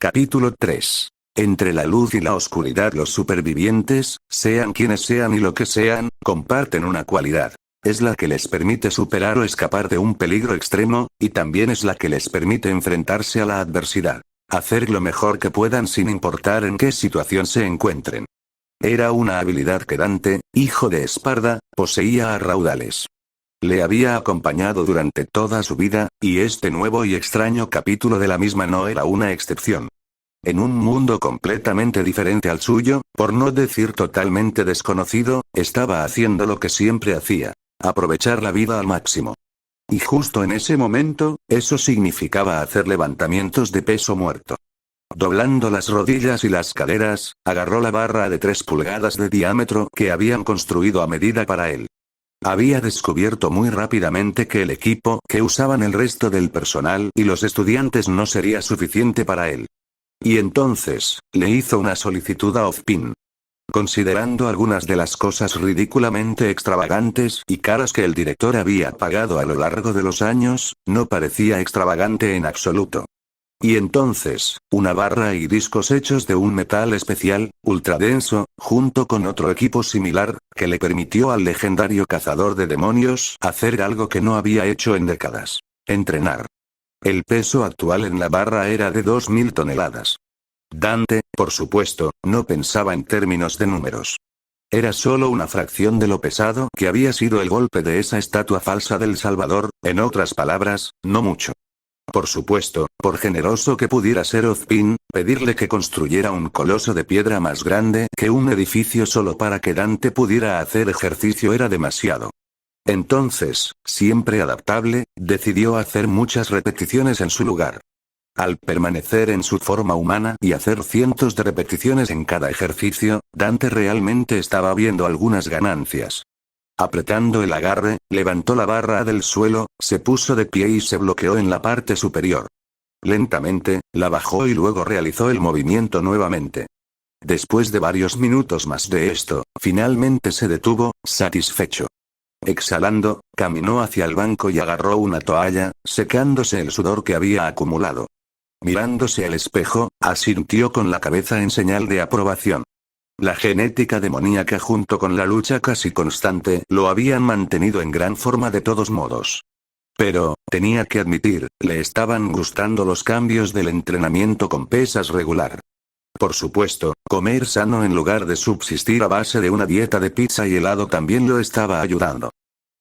Capítulo 3. Entre la luz y la oscuridad los supervivientes, sean quienes sean y lo que sean, comparten una cualidad. Es la que les permite superar o escapar de un peligro extremo, y también es la que les permite enfrentarse a la adversidad. Hacer lo mejor que puedan sin importar en qué situación se encuentren. Era una habilidad que Dante, hijo de Esparda, poseía a raudales. Le había acompañado durante toda su vida, y este nuevo y extraño capítulo de la misma no era una excepción. En un mundo completamente diferente al suyo, por no decir totalmente desconocido, estaba haciendo lo que siempre hacía: aprovechar la vida al máximo. Y justo en ese momento, eso significaba hacer levantamientos de peso muerto. Doblando las rodillas y las caderas, agarró la barra de 3 pulgadas de diámetro que habían construido a medida para él. Había descubierto muy rápidamente que el equipo que usaban el resto del personal y los estudiantes no sería suficiente para él. Y entonces, le hizo una solicitud a Ozpin. Considerando algunas de las cosas ridículamente extravagantes y caras que el director había pagado a lo largo de los años, no parecía extravagante en absoluto. Y entonces, una barra y discos hechos de un metal especial, ultradenso, junto con otro equipo similar, que le permitió al legendario cazador de demonios hacer algo que no había hecho en décadas: entrenar. El peso actual en la barra era de 2000 toneladas. Dante, por supuesto, no pensaba en términos de números. Era solo una fracción de lo pesado que había sido el golpe de esa estatua falsa del Salvador, en otras palabras, no mucho. Por supuesto, por generoso que pudiera ser Ozpin, pedirle que construyera un coloso de piedra más grande que un edificio solo para que Dante pudiera hacer ejercicio era demasiado. Entonces, siempre adaptable, decidió hacer muchas repeticiones en su lugar. Al permanecer en su forma humana y hacer cientos de repeticiones en cada ejercicio, Dante realmente estaba viendo algunas ganancias. Apretando el agarre, levantó la barra del suelo, se puso de pie y se bloqueó en la parte superior. Lentamente, la bajó y luego realizó el movimiento nuevamente. Después de varios minutos más de esto, finalmente se detuvo, satisfecho. Exhalando, caminó hacia el banco y agarró una toalla, secándose el sudor que había acumulado. Mirándose al espejo, asintió con la cabeza en señal de aprobación. La genética demoníaca junto con la lucha casi constante lo habían mantenido en gran forma de todos modos. Pero, tenía que admitir, le estaban gustando los cambios del entrenamiento con pesas regular. Por supuesto, comer sano en lugar de subsistir a base de una dieta de pizza y helado también lo estaba ayudando.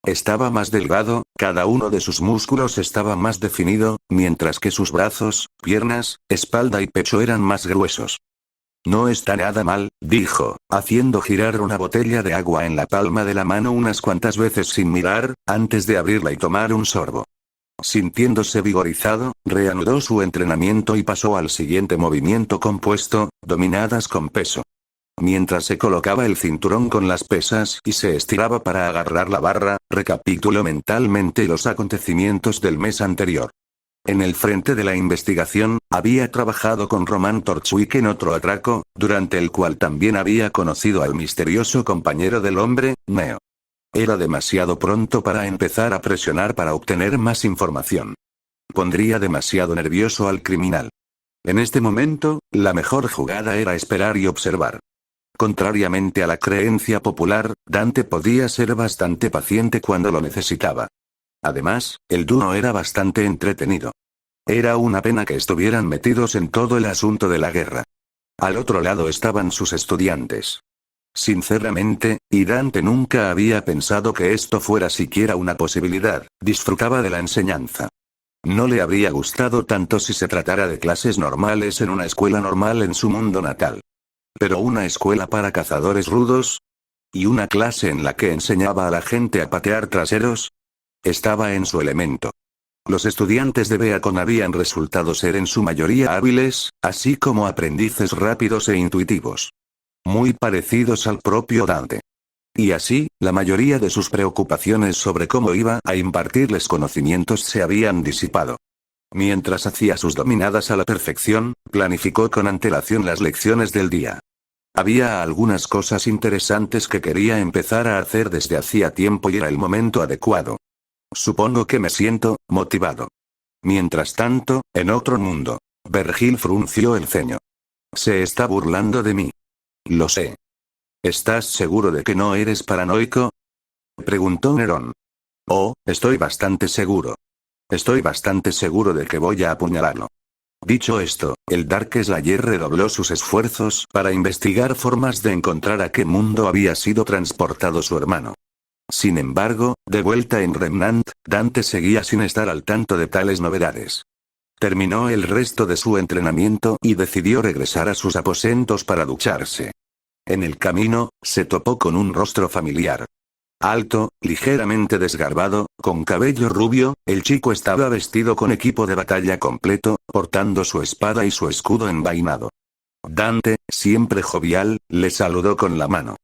Estaba más delgado, cada uno de sus músculos estaba más definido, mientras que sus brazos, piernas, espalda y pecho eran más gruesos. No está nada mal, dijo, haciendo girar una botella de agua en la palma de la mano unas cuantas veces sin mirar, antes de abrirla y tomar un sorbo. Sintiéndose vigorizado, reanudó su entrenamiento y pasó al siguiente movimiento compuesto, dominadas con peso. Mientras se colocaba el cinturón con las pesas y se estiraba para agarrar la barra, recapituló mentalmente los acontecimientos del mes anterior. En el frente de la investigación, había trabajado con Roman Torchwick en otro atraco, durante el cual también había conocido al misterioso compañero del hombre, Neo. Era demasiado pronto para empezar a presionar para obtener más información. Pondría demasiado nervioso al criminal. En este momento, la mejor jugada era esperar y observar. Contrariamente a la creencia popular, Dante podía ser bastante paciente cuando lo necesitaba. Además, el dúo era bastante entretenido. Era una pena que estuvieran metidos en todo el asunto de la guerra. Al otro lado estaban sus estudiantes. Sinceramente, y Dante nunca había pensado que esto fuera siquiera una posibilidad, disfrutaba de la enseñanza. No le habría gustado tanto si se tratara de clases normales en una escuela normal en su mundo natal. Pero una escuela para cazadores rudos, y una clase en la que enseñaba a la gente a patear traseros, estaba en su elemento. Los estudiantes de Beacon habían resultado ser en su mayoría hábiles, así como aprendices rápidos e intuitivos. Muy parecidos al propio Dante. Y así, la mayoría de sus preocupaciones sobre cómo iba a impartirles conocimientos se habían disipado. Mientras hacía sus dominadas a la perfección, planificó con antelación las lecciones del día. Había algunas cosas interesantes que quería empezar a hacer desde hacía tiempo y era el momento adecuado. Supongo que me siento motivado. Mientras tanto, en otro mundo. Vergil frunció el ceño. Se está burlando de mí. Lo sé. ¿Estás seguro de que no eres paranoico? Preguntó Nerón. Oh, estoy bastante seguro. Estoy bastante seguro de que voy a apuñalarlo. Dicho esto, el Dark Slayer redobló sus esfuerzos para investigar formas de encontrar a qué mundo había sido transportado su hermano. Sin embargo, de vuelta en Remnant, Dante seguía sin estar al tanto de tales novedades. Terminó el resto de su entrenamiento y decidió regresar a sus aposentos para ducharse. En el camino, se topó con un rostro familiar. Alto, ligeramente desgarbado, con cabello rubio, el chico estaba vestido con equipo de batalla completo, portando su espada y su escudo envainado. Dante, siempre jovial, le saludó con la mano.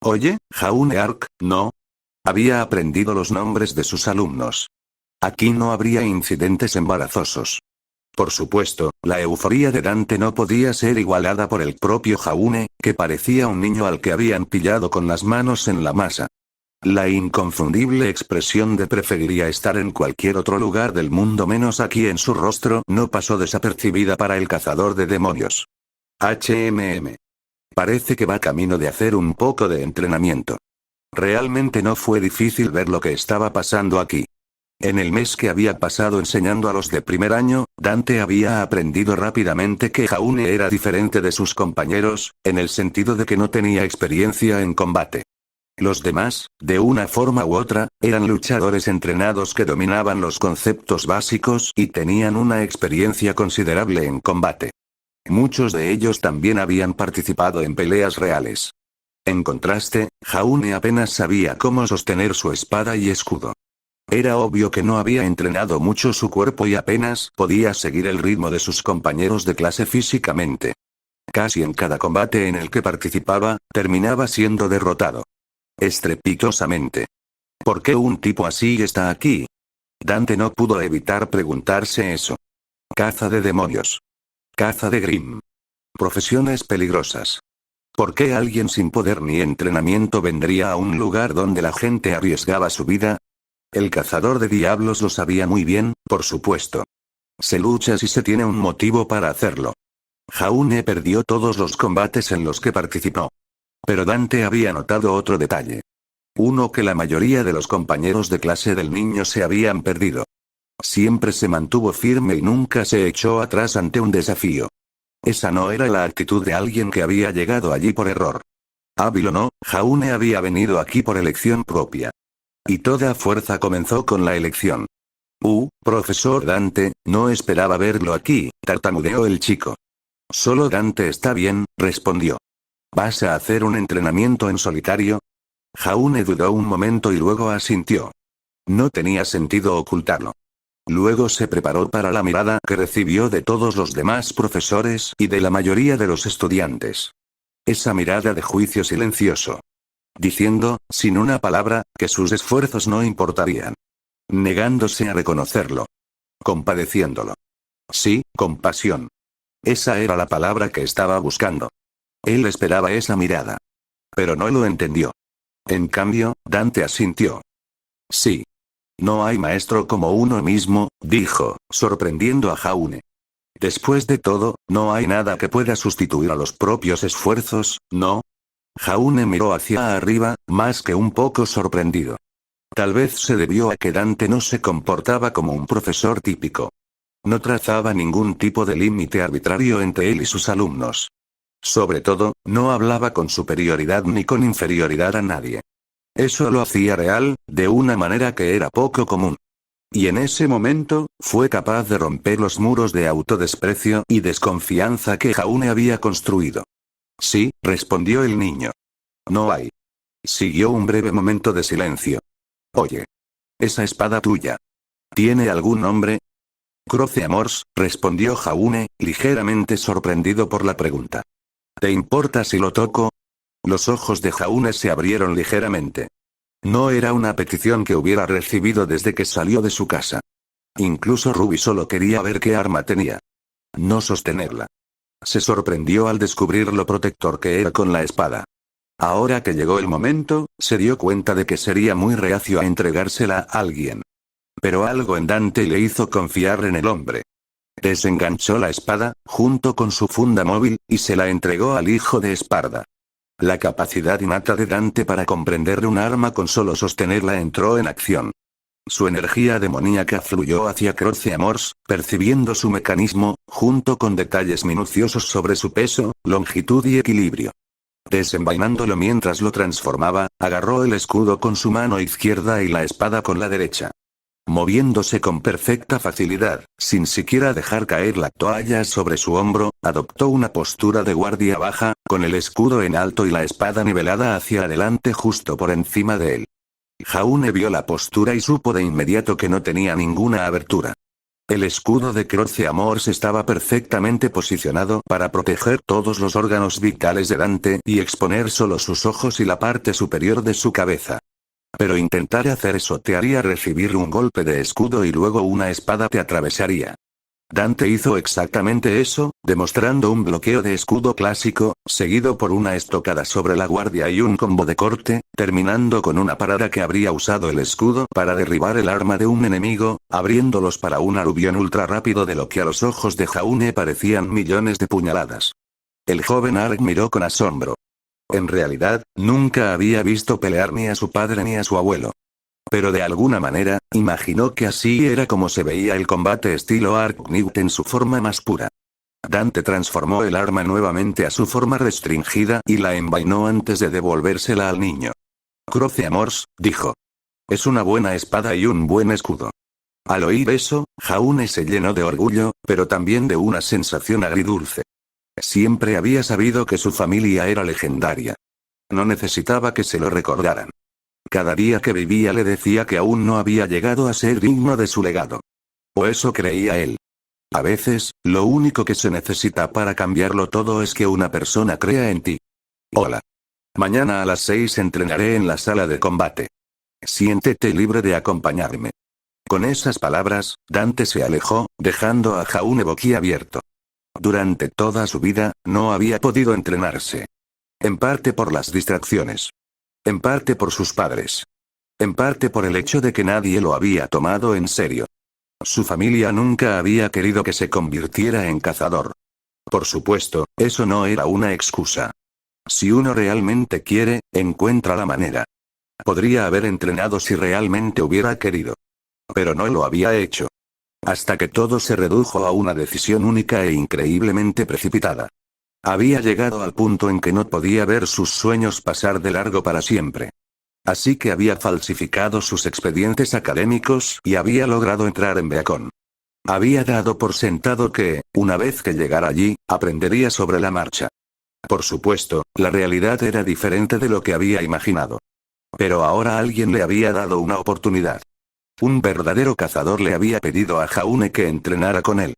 Oye, Jaune Arc, ¿no? Había aprendido los nombres de sus alumnos. Aquí no habría incidentes embarazosos. Por supuesto, la euforía de Dante no podía ser igualada por el propio Jaune, que parecía un niño al que habían pillado con las manos en la masa. La inconfundible expresión de preferiría estar en cualquier otro lugar del mundo menos aquí en su rostro no pasó desapercibida para el cazador de demonios. Parece que va camino de hacer un poco de entrenamiento. Realmente no fue difícil ver lo que estaba pasando aquí. En el mes que había pasado enseñando a los de primer año, Dante había aprendido rápidamente que Jaune era diferente de sus compañeros, en el sentido de que no tenía experiencia en combate. Los demás, de una forma u otra, eran luchadores entrenados que dominaban los conceptos básicos y tenían una experiencia considerable en combate. Muchos de ellos también habían participado en peleas reales. En contraste, Jaune apenas sabía cómo sostener su espada y escudo. Era obvio que no había entrenado mucho su cuerpo y apenas podía seguir el ritmo de sus compañeros de clase físicamente. Casi en cada combate en el que participaba, terminaba siendo derrotado. Estrepitosamente. ¿Por qué un tipo así está aquí? Dante no pudo evitar preguntarse eso. Caza de demonios. Caza de Grimm. Profesiones peligrosas. ¿Por qué alguien sin poder ni entrenamiento vendría a un lugar donde la gente arriesgaba su vida? El cazador de diablos lo sabía muy bien, por supuesto. Se lucha si se tiene un motivo para hacerlo. Jaune perdió todos los combates en los que participó. Pero Dante había notado otro detalle. Uno que la mayoría de los compañeros de clase del niño se habían perdido. Siempre se mantuvo firme y nunca se echó atrás ante un desafío. Esa no era la actitud de alguien que había llegado allí por error. Hábil o no, Jaune había venido aquí por elección propia. Y toda fuerza comenzó con la elección. Profesor Dante, no esperaba verlo aquí, tartamudeó el chico. Solo Dante está bien, respondió. ¿Vas a hacer un entrenamiento en solitario? Jaune dudó un momento y luego asintió. No tenía sentido ocultarlo. Luego se preparó para la mirada que recibió de todos los demás profesores y de la mayoría de los estudiantes. Esa mirada de juicio silencioso. Diciendo, sin una palabra, que sus esfuerzos no importarían. Negándose a reconocerlo. Compadeciéndolo. Sí, compasión. Esa era la palabra que estaba buscando. Él esperaba esa mirada. Pero no lo entendió. En cambio, Dante asintió. Sí. No hay maestro como uno mismo, dijo, sorprendiendo a Jaune. Después de todo, no hay nada que pueda sustituir a los propios esfuerzos, ¿no? Jaune miró hacia arriba, más que un poco sorprendido. Tal vez se debió a que Dante no se comportaba como un profesor típico. No trazaba ningún tipo de límite arbitrario entre él y sus alumnos. Sobre todo, no hablaba con superioridad ni con inferioridad a nadie. Eso lo hacía real, de una manera que era poco común. Y en ese momento, fue capaz de romper los muros de autodesprecio y desconfianza que Jaune había construido. Sí, respondió el niño. No hay. Siguió un breve momento de silencio. Oye. Esa espada tuya. ¿Tiene algún nombre? Croce Amors, respondió Jaune, ligeramente sorprendido por la pregunta. ¿Te importa si lo toco? Los ojos de Jaune se abrieron ligeramente. No era una petición que hubiera recibido desde que salió de su casa. Incluso Ruby solo quería ver qué arma tenía. No sostenerla. Se sorprendió al descubrir lo protector que era con la espada. Ahora que llegó el momento, se dio cuenta de que sería muy reacio a entregársela a alguien. Pero algo en Dante le hizo confiar en el hombre. Desenganchó la espada, junto con su funda móvil, y se la entregó al hijo de Esparda. La capacidad innata de Dante para comprender un arma con solo sostenerla entró en acción. Su energía demoníaca fluyó hacia Croce Amors, percibiendo su mecanismo, junto con detalles minuciosos sobre su peso, longitud y equilibrio. Desenvainándolo mientras lo transformaba, agarró el escudo con su mano izquierda y la espada con la derecha. Moviéndose con perfecta facilidad, sin siquiera dejar caer la toalla sobre su hombro, adoptó una postura de guardia baja, con el escudo en alto y la espada nivelada hacia adelante justo por encima de él. Jaune vio la postura y supo de inmediato que no tenía ninguna abertura. El escudo de Croce Amors estaba perfectamente posicionado para proteger todos los órganos vitales de Dante y exponer solo sus ojos y la parte superior de su cabeza. Pero intentar hacer eso te haría recibir un golpe de escudo y luego una espada te atravesaría. Dante hizo exactamente eso, demostrando un bloqueo de escudo clásico, seguido por una estocada sobre la guardia y un combo de corte, terminando con una parada que habría usado el escudo para derribar el arma de un enemigo, abriéndolos para un aluvión ultra rápido de lo que a los ojos de Jaune parecían millones de puñaladas. El joven Ark miró con asombro. En realidad, nunca había visto pelear ni a su padre ni a su abuelo. Pero de alguna manera, imaginó que así era como se veía el combate estilo Arknight en su forma más pura. Dante transformó el arma nuevamente a su forma restringida y la envainó antes de devolvérsela al niño. Croce Amors, dijo. Es una buena espada y un buen escudo. Al oír eso, Jaune se llenó de orgullo, pero también de una sensación agridulce. Siempre había sabido que su familia era legendaria. No necesitaba que se lo recordaran. Cada día que vivía le decía que aún no había llegado a ser digno de su legado. O eso creía él. A veces, lo único que se necesita para cambiarlo todo es que una persona crea en ti. Hola. Mañana a las 6 entrenaré en la sala de combate. Siéntete libre de acompañarme. Con esas palabras, Dante se alejó, dejando a Jaune boquiabierto. Durante toda su vida, no había podido entrenarse. En parte por las distracciones. En parte por sus padres. En parte por el hecho de que nadie lo había tomado en serio. Su familia nunca había querido que se convirtiera en cazador. Por supuesto, eso no era una excusa. Si uno realmente quiere, encuentra la manera. Podría haber entrenado si realmente hubiera querido. Pero no lo había hecho. Hasta que todo se redujo a una decisión única e increíblemente precipitada. Había llegado al punto en que no podía ver sus sueños pasar de largo para siempre. Así que había falsificado sus expedientes académicos y había logrado entrar en Beacon. Había dado por sentado que, una vez que llegara allí, aprendería sobre la marcha. Por supuesto, la realidad era diferente de lo que había imaginado. Pero ahora alguien le había dado una oportunidad. Un verdadero cazador le había pedido a Jaune que entrenara con él.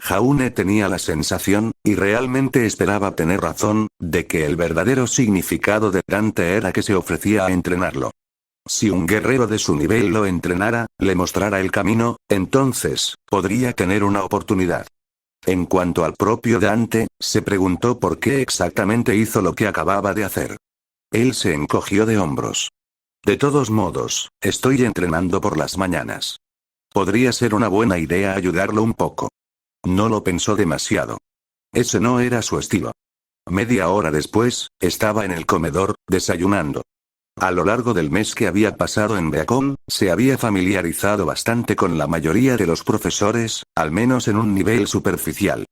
Jaune tenía la sensación, y realmente esperaba tener razón, de que el verdadero significado de Dante era que se ofrecía a entrenarlo. Si un guerrero de su nivel lo entrenara, le mostrara el camino, entonces, podría tener una oportunidad. En cuanto al propio Dante, se preguntó por qué exactamente hizo lo que acababa de hacer. Él se encogió de hombros. De todos modos, estoy entrenando por las mañanas. Podría ser una buena idea ayudarlo un poco. No lo pensó demasiado. Ese no era su estilo. Media hora después, estaba en el comedor, desayunando. A lo largo del mes que había pasado en Beacon, se había familiarizado bastante con la mayoría de los profesores, al menos en un nivel superficial.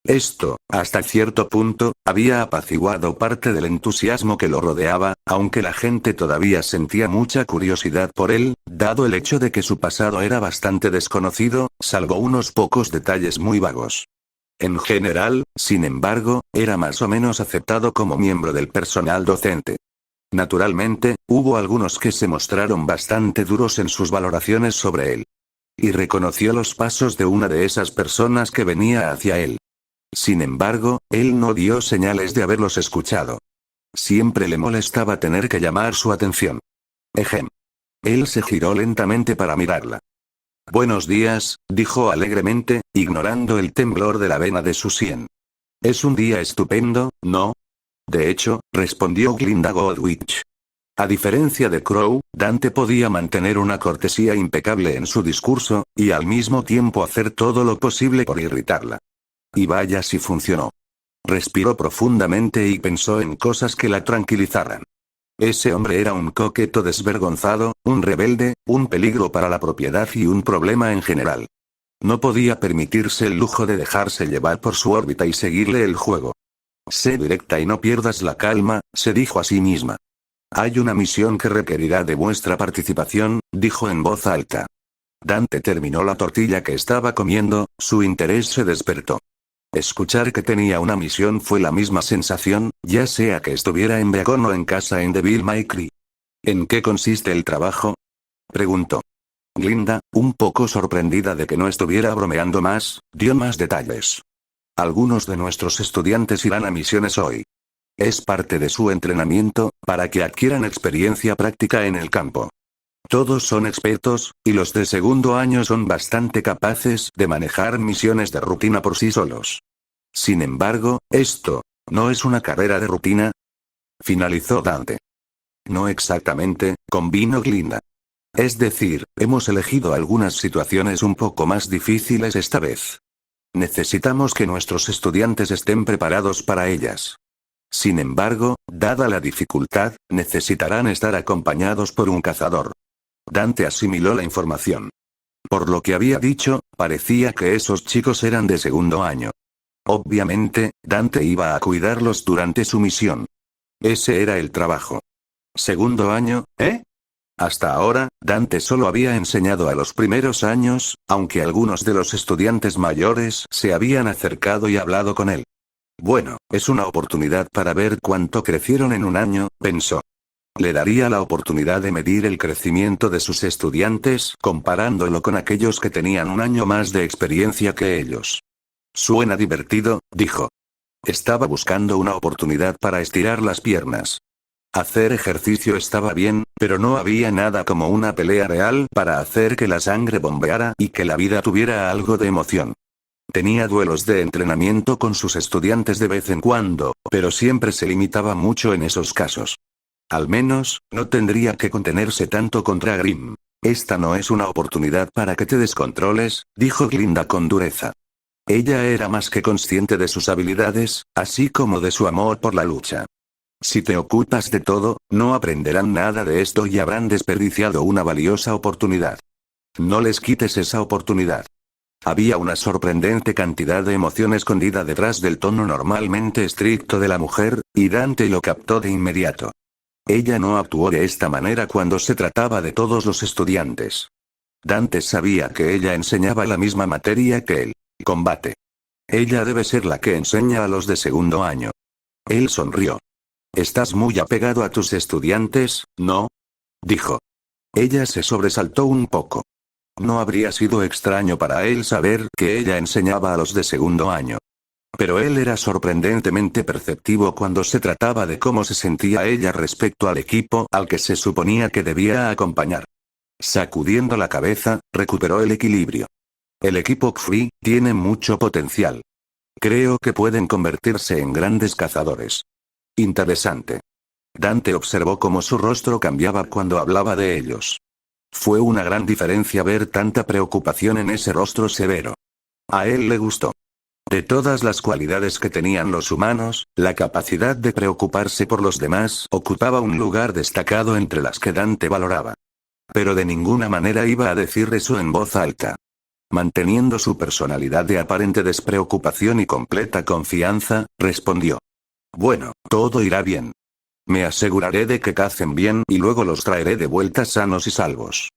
Esto, hasta cierto punto, había apaciguado parte del entusiasmo que lo rodeaba, aunque la gente todavía sentía mucha curiosidad por él, dado el hecho de que su pasado era bastante desconocido, salvo unos pocos detalles muy vagos. En general, sin embargo, era más o menos aceptado como miembro del personal docente. Naturalmente, hubo algunos que se mostraron bastante duros en sus valoraciones sobre él. Y reconoció los pasos de una de esas personas que venía hacia él. Sin embargo, él no dio señales de haberlos escuchado. Siempre le molestaba tener que llamar su atención. Ejem. Él se giró lentamente para mirarla. Buenos días, dijo alegremente, ignorando el temblor de la vena de su sien. Es un día estupendo, ¿no? De hecho, respondió Glinda Goldwich. A diferencia de Crow, Dante podía mantener una cortesía impecable en su discurso, y al mismo tiempo hacer todo lo posible por irritarla. Y vaya si funcionó. Respiró profundamente y pensó en cosas que la tranquilizaran. Ese hombre era un coqueto desvergonzado, un rebelde, un peligro para la propiedad y un problema en general. No podía permitirse el lujo de dejarse llevar por su órbita y seguirle el juego. Sé directa y no pierdas la calma, se dijo a sí misma. Hay una misión que requerirá de vuestra participación, dijo en voz alta. Dante terminó la tortilla que estaba comiendo, su interés se despertó. Escuchar que tenía una misión fue la misma sensación, ya sea que estuviera en Beacon o en casa en Devil May Cry. ¿En qué consiste el trabajo?, preguntó. Glinda, un poco sorprendida de que no estuviera bromeando más, dio más detalles. Algunos de nuestros estudiantes irán a misiones hoy. Es parte de su entrenamiento, para que adquieran experiencia práctica en el campo. Todos son expertos, y los de segundo año son bastante capaces de manejar misiones de rutina por sí solos. Sin embargo, esto, ¿no es una carrera de rutina?, finalizó Dante. No exactamente, convino Glinda. Es decir, hemos elegido algunas situaciones un poco más difíciles esta vez. Necesitamos que nuestros estudiantes estén preparados para ellas. Sin embargo, dada la dificultad, necesitarán estar acompañados por un cazador. Dante asimiló la información. Por lo que había dicho, parecía que esos chicos eran de segundo año. Obviamente, Dante iba a cuidarlos durante su misión. Ese era el trabajo. ¿Segundo año, eh? Hasta ahora, Dante solo había enseñado a los primeros años, aunque algunos de los estudiantes mayores se habían acercado y hablado con él. Bueno, es una oportunidad para ver cuánto crecieron en un año, pensó. Le daría la oportunidad de medir el crecimiento de sus estudiantes, comparándolo con aquellos que tenían un año más de experiencia que ellos. Suena divertido, dijo. Estaba buscando una oportunidad para estirar las piernas. Hacer ejercicio estaba bien, pero no había nada como una pelea real para hacer que la sangre bombeara y que la vida tuviera algo de emoción. Tenía duelos de entrenamiento con sus estudiantes de vez en cuando, pero siempre se limitaba mucho en esos casos. Al menos, no tendría que contenerse tanto contra Grimm. Esta no es una oportunidad para que te descontroles, dijo Glinda con dureza. Ella era más que consciente de sus habilidades, así como de su amor por la lucha. Si te ocupas de todo, no aprenderán nada de esto y habrán desperdiciado una valiosa oportunidad. No les quites esa oportunidad. Había una sorprendente cantidad de emoción escondida detrás del tono normalmente estricto de la mujer, y Dante lo captó de inmediato. Ella no actuó de esta manera cuando se trataba de todos los estudiantes. Dante sabía que ella enseñaba la misma materia que él. Combate. Ella debe ser la que enseña a los de segundo año. Él sonrió. Estás muy apegado a tus estudiantes, ¿no?, dijo. Ella se sobresaltó un poco. No habría sido extraño para él saber que ella enseñaba a los de segundo año. Pero él era sorprendentemente perceptivo cuando se trataba de cómo se sentía ella respecto al equipo al que se suponía que debía acompañar. Sacudiendo la cabeza, recuperó el equilibrio. El equipo Kfri tiene mucho potencial. Creo que pueden convertirse en grandes cazadores. Interesante. Dante observó cómo su rostro cambiaba cuando hablaba de ellos. Fue una gran diferencia ver tanta preocupación en ese rostro severo. A él le gustó. De todas las cualidades que tenían los humanos, la capacidad de preocuparse por los demás ocupaba un lugar destacado entre las que Dante valoraba. Pero de ninguna manera iba a decir eso en voz alta. Manteniendo su personalidad de aparente despreocupación y completa confianza, respondió. Bueno, todo irá bien. Me aseguraré de que cacen bien y luego los traeré de vuelta sanos y salvos.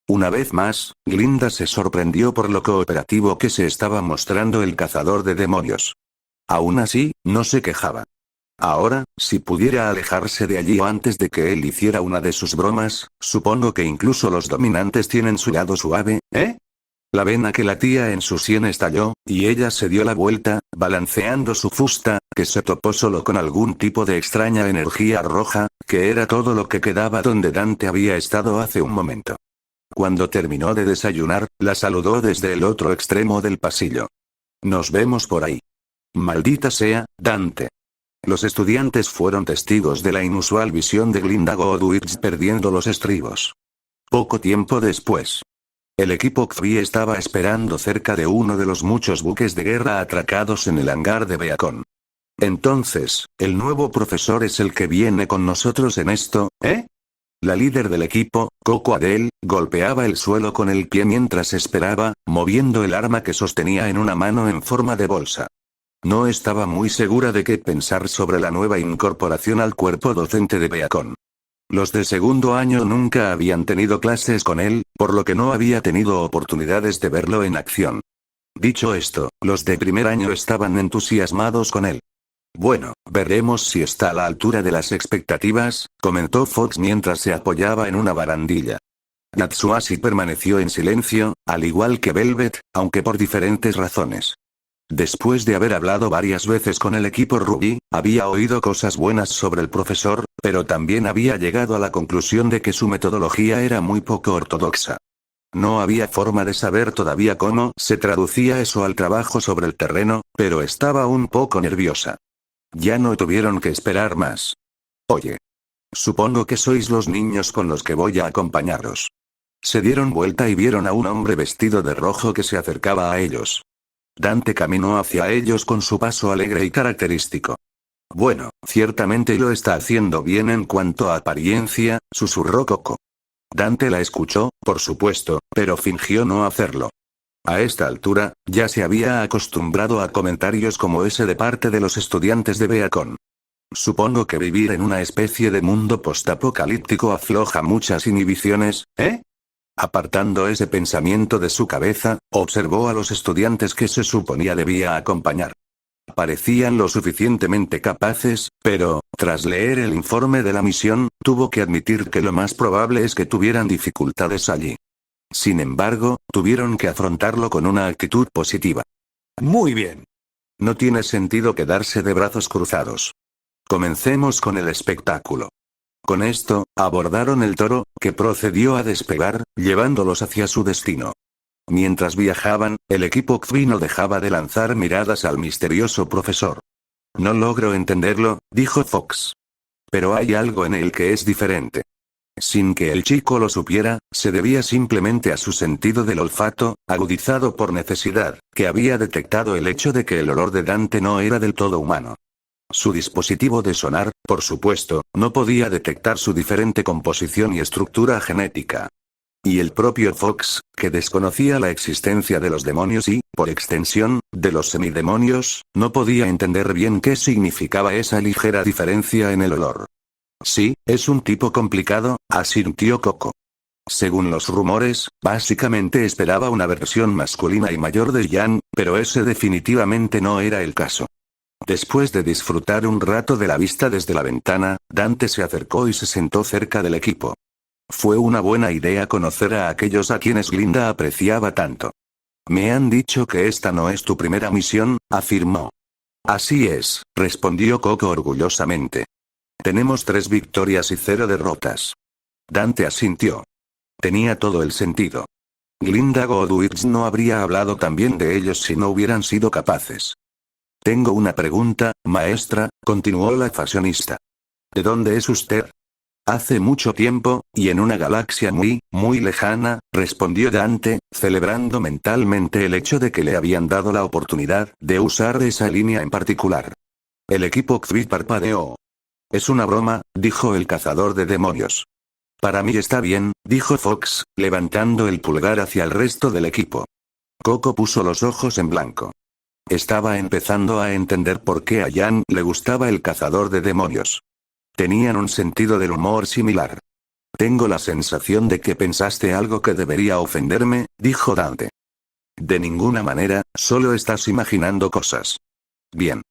Una vez más, Glinda se sorprendió por lo cooperativo que se estaba mostrando el cazador de demonios. Aún así, no se quejaba. Ahora, si pudiera alejarse de allí antes de que él hiciera una de sus bromas, supongo que incluso los dominantes tienen su lado suave, ¿eh? La vena que latía en su sien estalló, y ella se dio la vuelta, balanceando su fusta, que se topó solo con algún tipo de extraña energía roja, que era todo lo que quedaba donde Dante había estado hace un momento. Cuando terminó de desayunar, la saludó desde el otro extremo del pasillo. Nos vemos por ahí. Maldita sea, Dante. Los estudiantes fueron testigos de la inusual visión de Glinda Godwich perdiendo los estribos. Poco tiempo después, el equipo XP estaba esperando cerca de uno de los muchos buques de guerra atracados en el hangar de Beacon. Entonces, ¿el nuevo profesor es el que viene con nosotros en esto, eh? La líder del equipo, Coco Adele, golpeaba el suelo con el pie mientras esperaba, moviendo el arma que sostenía en una mano en forma de bolsa. No estaba muy segura de qué pensar sobre la nueva incorporación al cuerpo docente de Beacon. Los de segundo año nunca habían tenido clases con él, por lo que no había tenido oportunidades de verlo en acción. Dicho esto, los de primer año estaban entusiasmados con él. Bueno, veremos si está a la altura de las expectativas, comentó Fox mientras se apoyaba en una barandilla. Natsuashi permaneció en silencio, al igual que Velvet, aunque por diferentes razones. Después de haber hablado varias veces con el equipo Ruby, había oído cosas buenas sobre el profesor, pero también había llegado a la conclusión de que su metodología era muy poco ortodoxa. No había forma de saber todavía cómo se traducía eso al trabajo sobre el terreno, pero estaba un poco nerviosa. Ya no tuvieron que esperar más. Oye. Supongo que sois los niños con los que voy a acompañaros. Se dieron vuelta y vieron a un hombre vestido de rojo que se acercaba a ellos. Dante caminó hacia ellos con su paso alegre y característico. Bueno, ciertamente lo está haciendo bien en cuanto a apariencia, susurró Coco. Dante la escuchó, por supuesto, pero fingió no hacerlo. A esta altura, ya se había acostumbrado a comentarios como ese de parte de los estudiantes de Beacon. Supongo que vivir en una especie de mundo postapocalíptico afloja muchas inhibiciones, ¿eh? Apartando ese pensamiento de su cabeza, observó a los estudiantes que se suponía debía acompañar. Parecían lo suficientemente capaces, pero, tras leer el informe de la misión, tuvo que admitir que lo más probable es que tuvieran dificultades allí. Sin embargo, tuvieron que afrontarlo con una actitud positiva. Muy bien. No tiene sentido quedarse de brazos cruzados. Comencemos con el espectáculo. Con esto, abordaron el toro, que procedió a despegar, llevándolos hacia su destino. Mientras viajaban, el equipo XP no dejaba de lanzar miradas al misterioso profesor. No logro entenderlo, dijo Fox. Pero hay algo en él que es diferente. Sin que el chico lo supiera, se debía simplemente a su sentido del olfato, agudizado por necesidad, que había detectado el hecho de que el olor de Dante no era del todo humano. Su dispositivo de sonar, por supuesto, no podía detectar su diferente composición y estructura genética. Y el propio Fox, que desconocía la existencia de los demonios y, por extensión, de los semidemonios, no podía entender bien qué significaba esa ligera diferencia en el olor. Sí, es un tipo complicado, asintió Coco. Según los rumores, básicamente esperaba una versión masculina y mayor de Jan, pero ese definitivamente no era el caso. Después de disfrutar un rato de la vista desde la ventana, Dante se acercó y se sentó cerca del equipo. Fue una buena idea conocer a aquellos a quienes Glinda apreciaba tanto. Me han dicho que esta no es tu primera misión, afirmó. Así es, respondió Coco orgullosamente. Tenemos 3 victorias y 0 derrotas. Dante asintió. Tenía todo el sentido. Glinda Godwich no habría hablado tan bien de ellos si no hubieran sido capaces. Tengo una pregunta, maestra, continuó la fashionista. ¿De dónde es usted? Hace mucho tiempo, y en una galaxia muy, muy lejana, respondió Dante, celebrando mentalmente el hecho de que le habían dado la oportunidad de usar esa línea en particular. El equipo XP parpadeó. Es una broma, dijo el cazador de demonios. Para mí está bien, dijo Fox, levantando el pulgar hacia el resto del equipo. Coco puso los ojos en blanco. Estaba empezando a entender por qué a Jan le gustaba el cazador de demonios. Tenían un sentido del humor similar. Tengo la sensación de que pensaste algo que debería ofenderme, dijo Dante. De ninguna manera, solo estás imaginando cosas. Bien.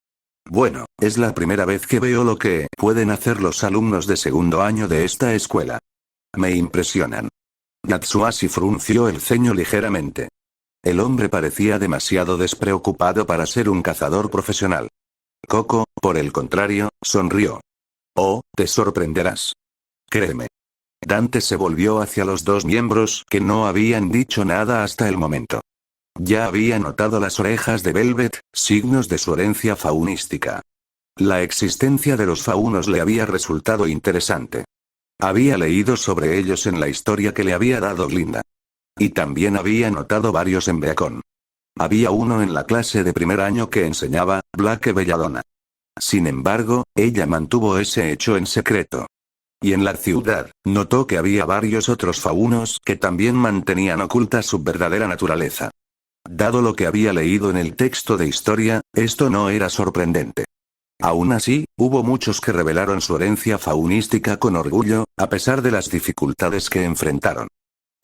Bueno, es la primera vez que veo lo que pueden hacer los alumnos de segundo año de esta escuela. Me impresionan. Natsuashi frunció el ceño ligeramente. El hombre parecía demasiado despreocupado para ser un cazador profesional. Coco, por el contrario, sonrió. Oh, te sorprenderás. Créeme. Dante se volvió hacia los 2 miembros que no habían dicho nada hasta el momento. Ya había notado las orejas de Velvet, signos de su herencia faunística. La existencia de los faunos le había resultado interesante. Había leído sobre ellos en la historia que le había dado Glinda. Y también había notado varios en Beacon. Había uno en la clase de primer año que enseñaba, Blake Belladonna. Sin embargo, ella mantuvo ese hecho en secreto. Y en la ciudad, notó que había varios otros faunos que también mantenían oculta su verdadera naturaleza. Dado lo que había leído en el texto de historia, esto no era sorprendente. Aún así, hubo muchos que revelaron su herencia faunística con orgullo, a pesar de las dificultades que enfrentaron.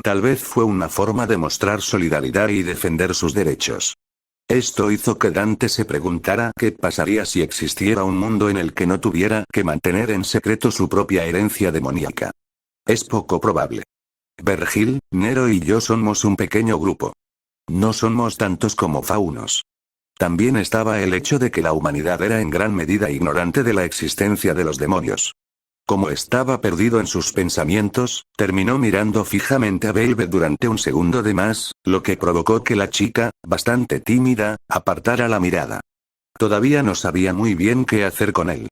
Tal vez fue una forma de mostrar solidaridad y defender sus derechos. Esto hizo que Dante se preguntara qué pasaría si existiera un mundo en el que no tuviera que mantener en secreto su propia herencia demoníaca. Es poco probable. Vergil, Nero y yo somos un pequeño grupo. No somos tantos como faunos. También estaba el hecho de que la humanidad era en gran medida ignorante de la existencia de los demonios. Como estaba perdido en sus pensamientos, terminó mirando fijamente a Velvet durante un segundo de más, lo que provocó que la chica, bastante tímida, apartara la mirada. Todavía no sabía muy bien qué hacer con él.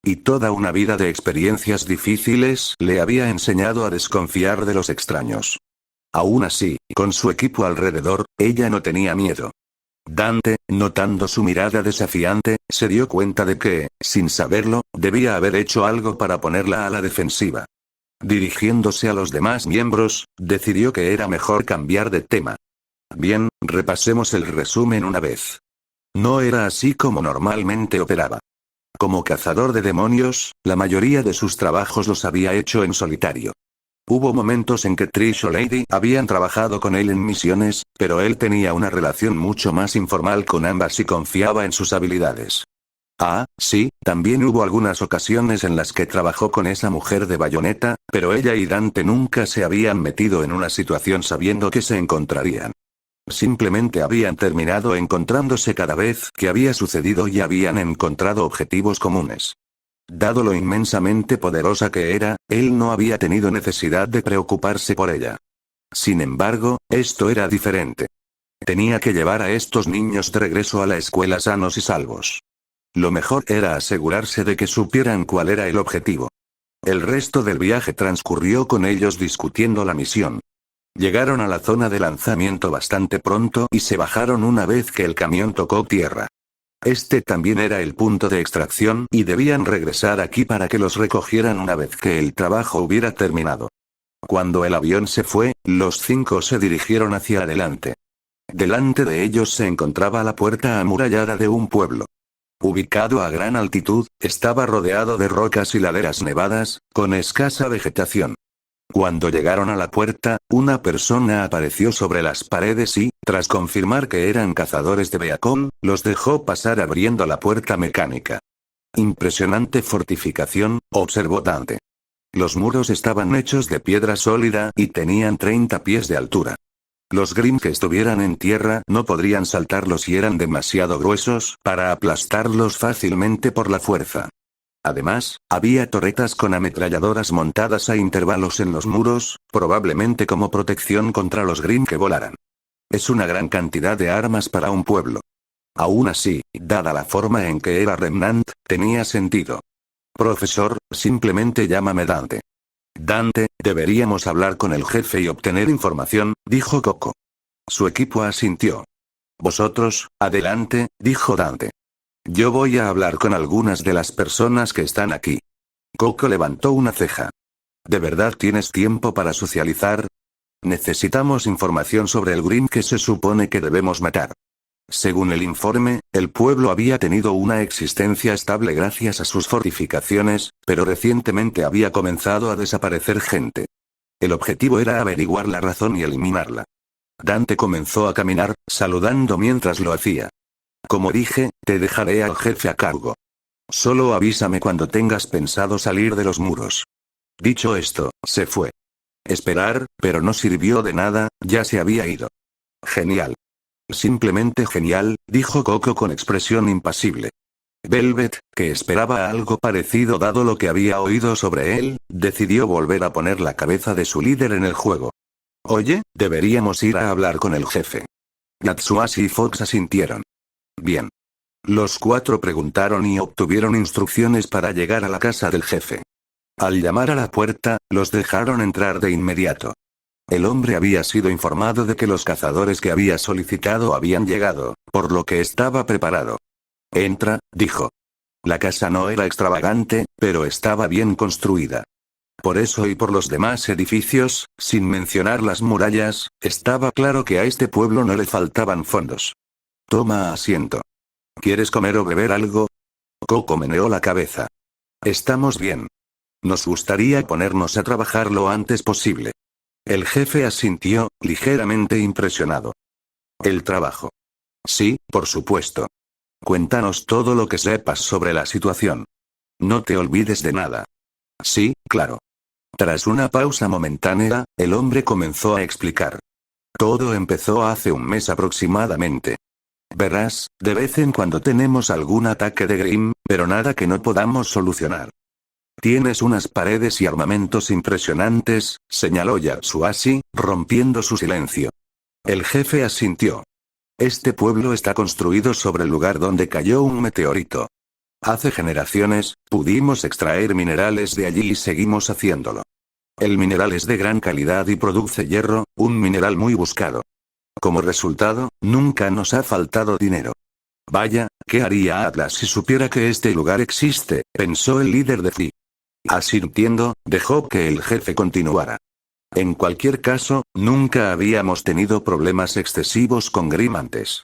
Y toda una vida de experiencias difíciles le había enseñado a desconfiar de los extraños. Aún así, con su equipo alrededor, ella no tenía miedo. Dante, notando su mirada desafiante, se dio cuenta de que, sin saberlo, debía haber hecho algo para ponerla a la defensiva. Dirigiéndose a los demás miembros, decidió que era mejor cambiar de tema. Bien, repasemos el resumen una vez. No era así como normalmente operaba. Como cazador de demonios, la mayoría de sus trabajos los había hecho en solitario. Hubo momentos en que Trish o Lady habían trabajado con él en misiones, pero él tenía una relación mucho más informal con ambas y confiaba en sus habilidades. Ah, sí, también hubo algunas ocasiones en las que trabajó con esa mujer de bayoneta, pero ella y Dante nunca se habían metido en una situación sabiendo que se encontrarían. Simplemente habían terminado encontrándose cada vez que había sucedido y habían encontrado objetivos comunes. Dado lo inmensamente poderosa que era, él no había tenido necesidad de preocuparse por ella. Sin embargo, esto era diferente. Tenía que llevar a estos niños de regreso a la escuela sanos y salvos. Lo mejor era asegurarse de que supieran cuál era el objetivo. El resto del viaje transcurrió con ellos discutiendo la misión. Llegaron a la zona de lanzamiento bastante pronto y se bajaron una vez que el camión tocó tierra. Este también era el punto de extracción y debían regresar aquí para que los recogieran una vez que el trabajo hubiera terminado. Cuando el avión se fue, los 5 se dirigieron hacia adelante. Delante de ellos se encontraba la puerta amurallada de un pueblo. Ubicado a gran altitud, estaba rodeado de rocas y laderas nevadas, con escasa vegetación. Cuando llegaron a la puerta, una persona apareció sobre las paredes y, tras confirmar que eran cazadores de Beacon, los dejó pasar abriendo la puerta mecánica. Impresionante fortificación, observó Dante. Los muros estaban hechos de piedra sólida y tenían 30 pies de altura. Los Grimm que estuvieran en tierra no podrían saltarlos y eran demasiado gruesos para aplastarlos fácilmente por la fuerza. Además, había torretas con ametralladoras montadas a intervalos en los muros, probablemente como protección contra los Grimm que volaran. Es una gran cantidad de armas para un pueblo. Aún así, dada la forma en que era Remnant, tenía sentido. Profesor, simplemente llámame Dante. Dante, deberíamos hablar con el jefe y obtener información, dijo Coco. Su equipo asintió. Vosotros, adelante, dijo Dante. Yo voy a hablar con algunas de las personas que están aquí. Coco levantó una ceja. ¿De verdad tienes tiempo para socializar? Necesitamos información sobre el Grimm que se supone que debemos matar. Según el informe, el pueblo había tenido una existencia estable gracias a sus fortificaciones, pero recientemente había comenzado a desaparecer gente. El objetivo era averiguar la razón y eliminarla. Dante comenzó a caminar, saludando mientras lo hacía. Como dije, te dejaré al jefe a cargo. Solo avísame cuando tengas pensado salir de los muros. Dicho esto, se fue. Esperar, pero no sirvió de nada, ya se había ido. Genial. Simplemente genial, dijo Coco con expresión impasible. Velvet, que esperaba algo parecido dado lo que había oído sobre él, decidió volver a poner la cabeza de su líder en el juego. Oye, deberíamos ir a hablar con el jefe. Natsuashi y Fox asintieron. Bien. Los cuatro preguntaron y obtuvieron instrucciones para llegar a la casa del jefe. Al llamar a la puerta, los dejaron entrar de inmediato. El hombre había sido informado de que los cazadores que había solicitado habían llegado, por lo que estaba preparado. Entra, dijo. La casa no era extravagante, pero estaba bien construida. Por eso y por los demás edificios, sin mencionar las murallas, estaba claro que a este pueblo no le faltaban fondos. Toma asiento. ¿Quieres comer o beber algo? Coco meneó la cabeza. Estamos bien. Nos gustaría ponernos a trabajar lo antes posible. El jefe asintió, ligeramente impresionado. El trabajo. Sí, por supuesto. Cuéntanos todo lo que sepas sobre la situación. No te olvides de nada. Sí, claro. Tras una pausa momentánea, el hombre comenzó a explicar. Todo empezó hace un mes aproximadamente. Verás, de vez en cuando tenemos algún ataque de Grimm, pero nada que no podamos solucionar. Tienes unas paredes y armamentos impresionantes, señaló Yatsuashi, rompiendo su silencio. El jefe asintió. Este pueblo está construido sobre el lugar donde cayó un meteorito. Hace generaciones, pudimos extraer minerales de allí y seguimos haciéndolo. El mineral es de gran calidad y produce hierro, un mineral muy buscado. Como resultado, nunca nos ha faltado dinero. Vaya, ¿qué haría Atlas si supiera que este lugar existe?, pensó el líder de Fi. Asintiendo, dejó que el jefe continuara. En cualquier caso, nunca habíamos tenido problemas excesivos con Grimm antes.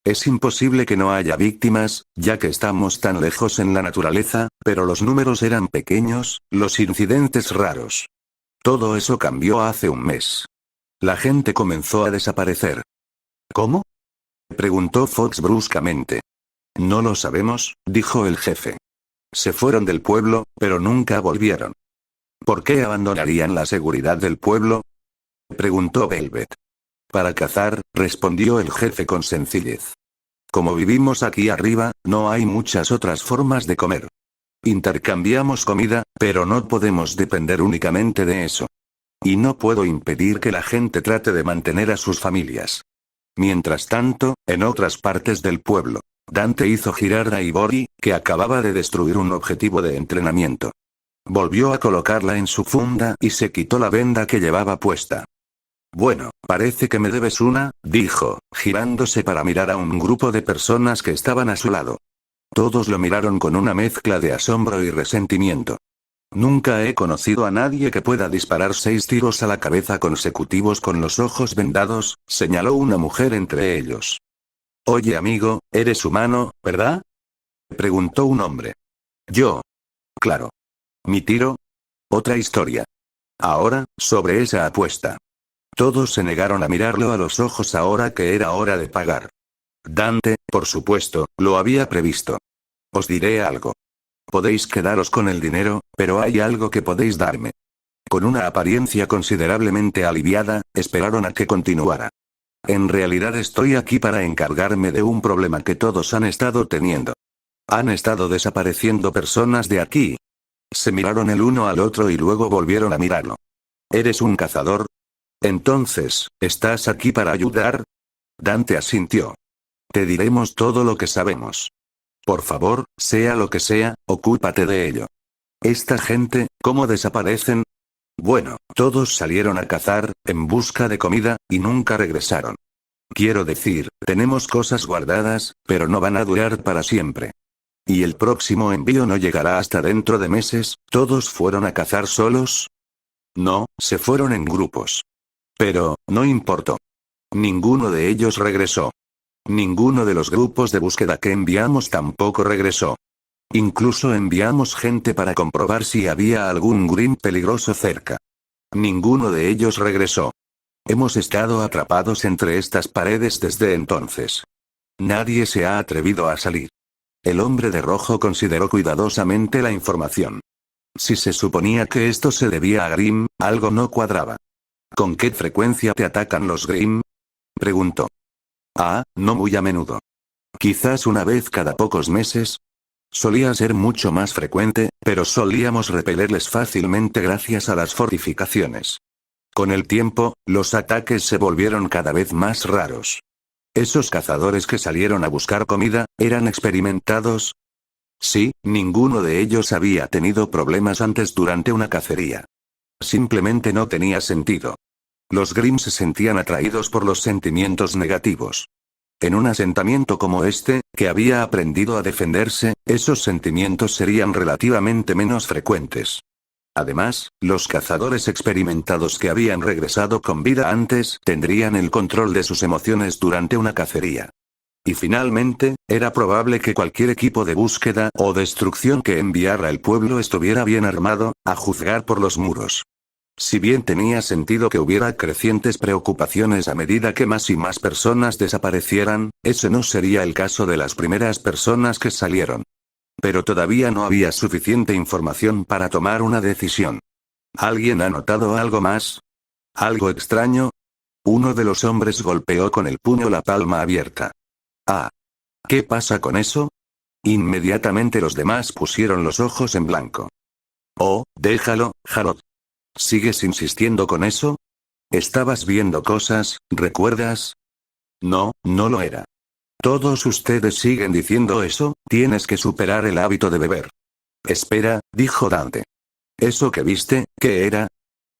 Es imposible que no haya víctimas, ya que estamos tan lejos en la naturaleza, pero los números eran pequeños, los incidentes raros. Todo eso cambió hace un mes. La gente comenzó a desaparecer. ¿Cómo?, preguntó Fox bruscamente. No lo sabemos, dijo el jefe. Se fueron del pueblo, pero nunca volvieron. ¿Por qué abandonarían la seguridad del pueblo?, preguntó Velvet. Para cazar, respondió el jefe con sencillez. Como vivimos aquí arriba, no hay muchas otras formas de comer. Intercambiamos comida, pero no podemos depender únicamente de eso. Y no puedo impedir que la gente trate de mantener a sus familias. Mientras tanto, en otras partes del pueblo, Dante hizo girar a Ivory, que acababa de destruir un objetivo de entrenamiento. Volvió a colocarla en su funda y se quitó la venda que llevaba puesta. Bueno, parece que me debes una, dijo, girándose para mirar a un grupo de personas que estaban a su lado. Todos lo miraron con una mezcla de asombro y resentimiento. Nunca he conocido a nadie que pueda disparar 6 tiros a la cabeza consecutivos con los ojos vendados, señaló una mujer entre ellos. Oye amigo, eres humano, ¿verdad?, preguntó un hombre. Yo. Claro. ¿Mi tiro? Otra historia. Ahora, sobre esa apuesta. Todos se negaron a mirarlo a los ojos ahora que era hora de pagar. Dante, por supuesto, lo había previsto. Os diré algo. Podéis quedaros con el dinero, pero hay algo que podéis darme. Con una apariencia considerablemente aliviada, esperaron a que continuara. En realidad estoy aquí para encargarme de un problema que todos han estado teniendo. Han estado desapareciendo personas de aquí. Se miraron el uno al otro y luego volvieron a mirarlo. ¿Eres un cazador? Entonces, ¿estás aquí para ayudar? Dante asintió. Te diremos todo lo que sabemos. Por favor, sea lo que sea, ocúpate de ello. ¿Esta gente, cómo desaparecen? Bueno, todos salieron a cazar, en busca de comida, y nunca regresaron. Quiero decir, tenemos cosas guardadas, pero no van a durar para siempre. Y el próximo envío no llegará hasta dentro de meses. ¿Todos fueron a cazar solos? No, se fueron en grupos. Pero, no importó. Ninguno de ellos regresó. Ninguno de los grupos de búsqueda que enviamos tampoco regresó. Incluso enviamos gente para comprobar si había algún Grimm peligroso cerca. Ninguno de ellos regresó. Hemos estado atrapados entre estas paredes desde entonces. Nadie se ha atrevido a salir. El hombre de rojo consideró cuidadosamente la información. Si se suponía que esto se debía a Grimm, algo no cuadraba. ¿Con qué frecuencia te atacan los Grimm?, preguntó. Ah, no muy a menudo. Quizás una vez cada pocos meses. Solía ser mucho más frecuente, pero solíamos repelerles fácilmente gracias a las fortificaciones. Con el tiempo, los ataques se volvieron cada vez más raros. ¿Esos cazadores que salieron a buscar comida, eran experimentados? Sí, ninguno de ellos había tenido problemas antes durante una cacería. Simplemente no tenía sentido. Los Grimm se sentían atraídos por los sentimientos negativos. En un asentamiento como este, que había aprendido a defenderse, esos sentimientos serían relativamente menos frecuentes. Además, los cazadores experimentados que habían regresado con vida antes tendrían el control de sus emociones durante una cacería. Y finalmente, era probable que cualquier equipo de búsqueda o destrucción que enviara el pueblo estuviera bien armado, a juzgar por los muros. Si bien tenía sentido que hubiera crecientes preocupaciones a medida que más y más personas desaparecieran, ese no sería el caso de las primeras personas que salieron. Pero todavía no había suficiente información para tomar una decisión. ¿Alguien ha notado algo más? ¿Algo extraño? Uno de los hombres golpeó con el puño la palma abierta. Ah. ¿Qué pasa con eso? Inmediatamente los demás pusieron los ojos en blanco. Oh, déjalo, Harold. ¿Sigues insistiendo con eso? Estabas viendo cosas, ¿recuerdas? No, no lo era. Todos ustedes siguen diciendo eso, tienes que superar el hábito de beber. Espera, dijo Dante. ¿Eso que viste, qué era?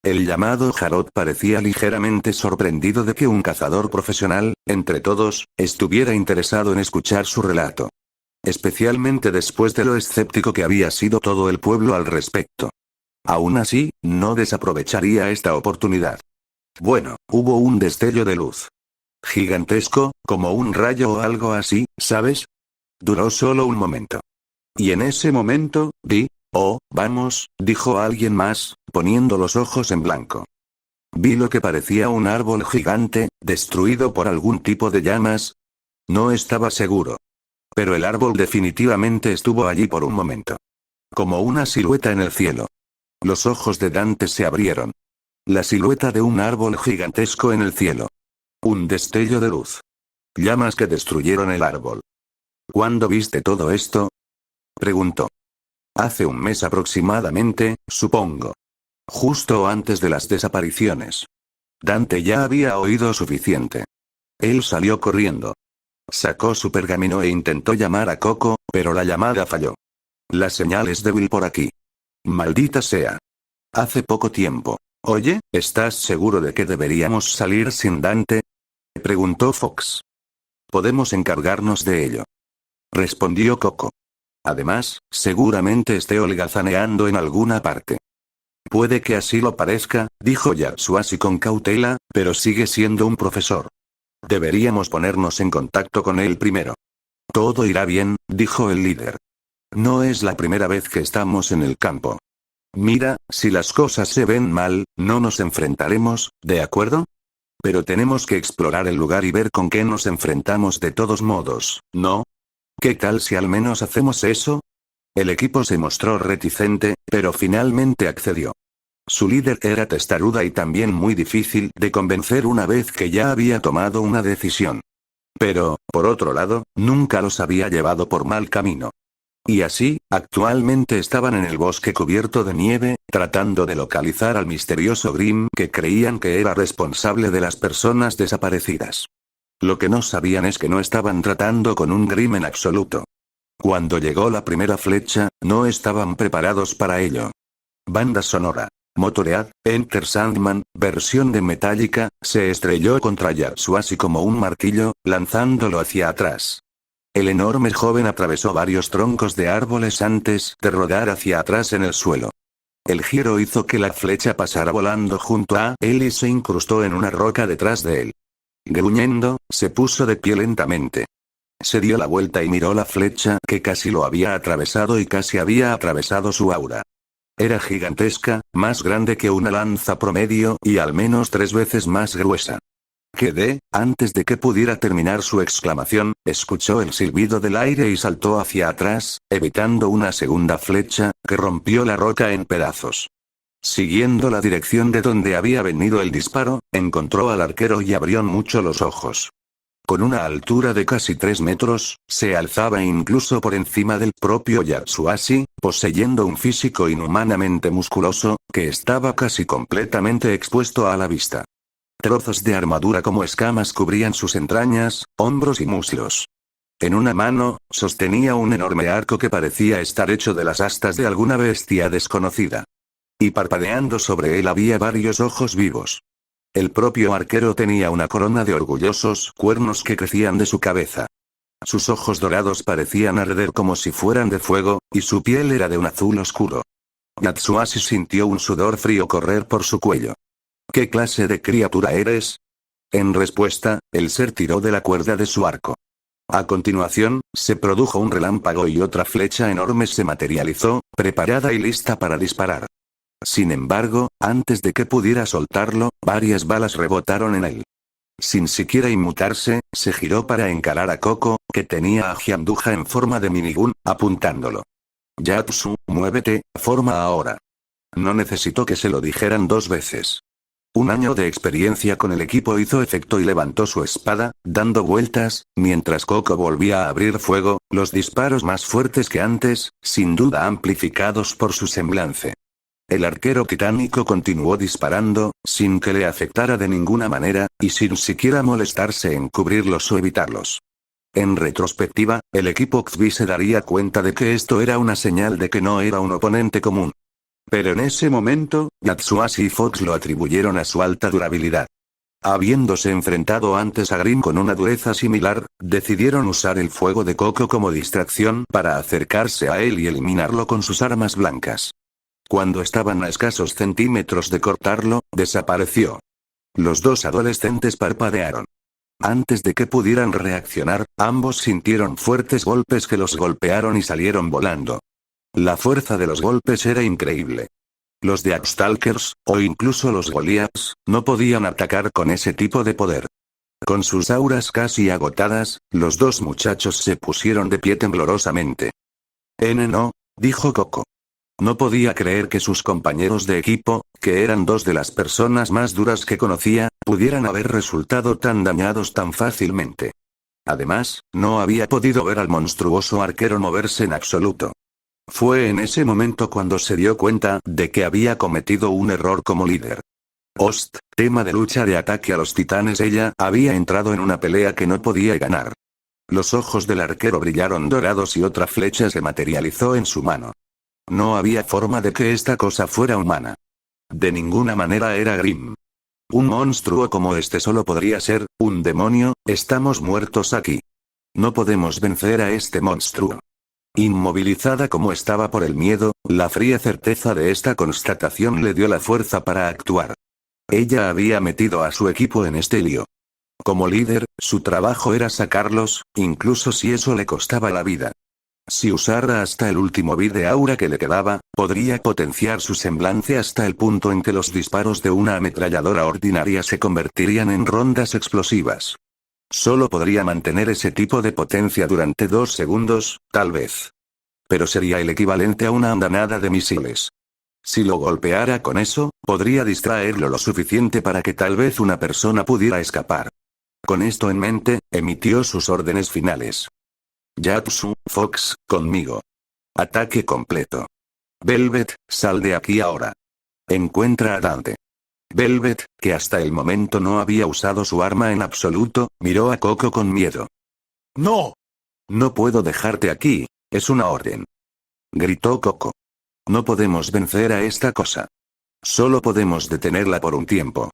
El llamado Harold parecía ligeramente sorprendido de que un cazador profesional, entre todos, estuviera interesado en escuchar su relato. Especialmente después de lo escéptico que había sido todo el pueblo al respecto. Aún así, no desaprovecharía esta oportunidad. Bueno, hubo un destello de luz. Gigantesco, como un rayo o algo así, ¿sabes? Duró solo un momento. Y en ese momento, oh, vamos, dijo alguien más, poniendo los ojos en blanco. Vi lo que parecía un árbol gigante, destruido por algún tipo de llamas. No estaba seguro. Pero el árbol definitivamente estuvo allí por un momento. Como una silueta en el cielo. Los ojos de Dante se abrieron. La silueta de un árbol gigantesco en el cielo. Un destello de luz. Llamas que destruyeron el árbol. ¿Cuándo viste todo esto? Preguntó. Hace un mes aproximadamente, supongo. Justo antes de las desapariciones. Dante ya había oído suficiente. Él salió corriendo. Sacó su pergamino e intentó llamar a Coco, pero la llamada falló. La señal es débil por aquí. Maldita sea. Hace poco tiempo. Oye, ¿estás seguro de que deberíamos salir sin Dante? Preguntó Fox. Podemos encargarnos de ello. Respondió Coco. Además, seguramente esté holgazaneando en alguna parte. Puede que así lo parezca, dijo Yatsuashi con cautela, pero sigue siendo un profesor. Deberíamos ponernos en contacto con él primero. Todo irá bien, dijo el líder. No es la primera vez que estamos en el campo. Mira, si las cosas se ven mal, no nos enfrentaremos, ¿de acuerdo? Pero tenemos que explorar el lugar y ver con qué nos enfrentamos de todos modos, ¿no? ¿Qué tal si al menos hacemos eso? El equipo se mostró reticente, pero finalmente accedió. Su líder era testaruda y también muy difícil de convencer una vez que ya había tomado una decisión. Pero, por otro lado, nunca los había llevado por mal camino. Y así, actualmente estaban en el bosque cubierto de nieve, tratando de localizar al misterioso Grimm que creían que era responsable de las personas desaparecidas. Lo que no sabían es que no estaban tratando con un Grimm en absoluto. Cuando llegó la primera flecha, no estaban preparados para ello. Banda sonora. Motorhead, Enter Sandman, versión de Metallica, se estrelló contra Yatsuashi como un martillo, lanzándolo hacia atrás. El enorme joven atravesó varios troncos de árboles antes de rodar hacia atrás en el suelo. El giro hizo que la flecha pasara volando junto a él y se incrustó en una roca detrás de él. Gruñendo, se puso de pie lentamente. Se dio la vuelta y miró la flecha que casi lo había atravesado y casi había atravesado su aura. Era gigantesca, más grande que una lanza promedio y al menos 3 veces más gruesa. Antes de que pudiera terminar su exclamación, escuchó el silbido del aire y saltó hacia atrás, evitando una segunda flecha, que rompió la roca en pedazos. Siguiendo la dirección de donde había venido el disparo, encontró al arquero y abrió mucho los ojos. Con una altura de casi 3 metros, se alzaba incluso por encima del propio Yatsuashi, poseyendo un físico inhumanamente musculoso, que estaba casi completamente expuesto a la vista. Trozos de armadura como escamas cubrían sus entrañas, hombros y muslos. En una mano, sostenía un enorme arco que parecía estar hecho de las astas de alguna bestia desconocida. Y parpadeando sobre él había varios ojos vivos. El propio arquero tenía una corona de orgullosos cuernos que crecían de su cabeza. Sus ojos dorados parecían arder como si fueran de fuego, y su piel era de un azul oscuro. Yatsuashi sintió un sudor frío correr por su cuello. ¿Qué clase de criatura eres? En respuesta, el ser tiró de la cuerda de su arco. A continuación, se produjo un relámpago y otra flecha enorme se materializó, preparada y lista para disparar. Sin embargo, antes de que pudiera soltarlo, varias balas rebotaron en él. Sin siquiera inmutarse, se giró para encarar a Koko, que tenía a Hyandunja en forma de minigun, apuntándolo. Yatsu, muévete, forma ahora. No necesitó que se lo dijeran 2 veces. Un año de experiencia con el equipo hizo efecto y levantó su espada, dando vueltas, mientras Koko volvía a abrir fuego, los disparos más fuertes que antes, sin duda amplificados por su semblante. El arquero titánico continuó disparando, sin que le afectara de ninguna manera, y sin siquiera molestarse en cubrirlos o evitarlos. En retrospectiva, el equipo XB se daría cuenta de que esto era una señal de que no era un oponente común. Pero en ese momento, Yatsuashi y Fox lo atribuyeron a su alta durabilidad. Habiéndose enfrentado antes a Grim con una dureza similar, decidieron usar el fuego de Koko como distracción para acercarse a él y eliminarlo con sus armas blancas. Cuando estaban a escasos centímetros de cortarlo, desapareció. Los 2 adolescentes parpadearon. Antes de que pudieran reaccionar, ambos sintieron fuertes golpes que los golpearon y salieron volando. La fuerza de los golpes era increíble. Los Darkstalkers, o incluso los Goliaths, no podían atacar con ese tipo de poder. Con sus auras casi agotadas, los 2 muchachos se pusieron de pie temblorosamente. No, dijo Koko. No podía creer que sus compañeros de equipo, que eran 2 de las personas más duras que conocía, pudieran haber resultado tan dañados tan fácilmente. Además, no había podido ver al monstruoso arquero moverse en absoluto. Fue en ese momento cuando se dio cuenta de que había cometido un error como líder. Tema de lucha de ataque a los titanes. Ella había entrado en una pelea que no podía ganar. Los ojos del arquero brillaron dorados y otra flecha se materializó en su mano. No había forma de que esta cosa fuera humana. De ninguna manera era Grim. Un monstruo como este solo podría ser un demonio. Estamos muertos aquí. No podemos vencer a este monstruo. Inmovilizada como estaba por el miedo, la fría certeza de esta constatación le dio la fuerza para actuar. Ella había metido a su equipo en este lío. Como líder, su trabajo era sacarlos, incluso si eso le costaba la vida. Si usara hasta el último bit de aura que le quedaba, podría potenciar su semblante hasta el punto en que los disparos de una ametralladora ordinaria se convertirían en rondas explosivas. Solo podría mantener ese tipo de potencia durante 2 segundos, tal vez. Pero sería el equivalente a una andanada de misiles. Si lo golpeara con eso, podría distraerlo lo suficiente para que tal vez una persona pudiera escapar. Con esto en mente, emitió sus órdenes finales. Yatsu, Fox, conmigo. Ataque completo. Velvet, sal de aquí ahora. Encuentra a Dante. Velvet, que hasta el momento no había usado su arma en absoluto, miró a Koko con miedo. ¡No! No puedo dejarte aquí, es una orden. Gritó Koko. No podemos vencer a esta cosa. Solo podemos detenerla por un tiempo.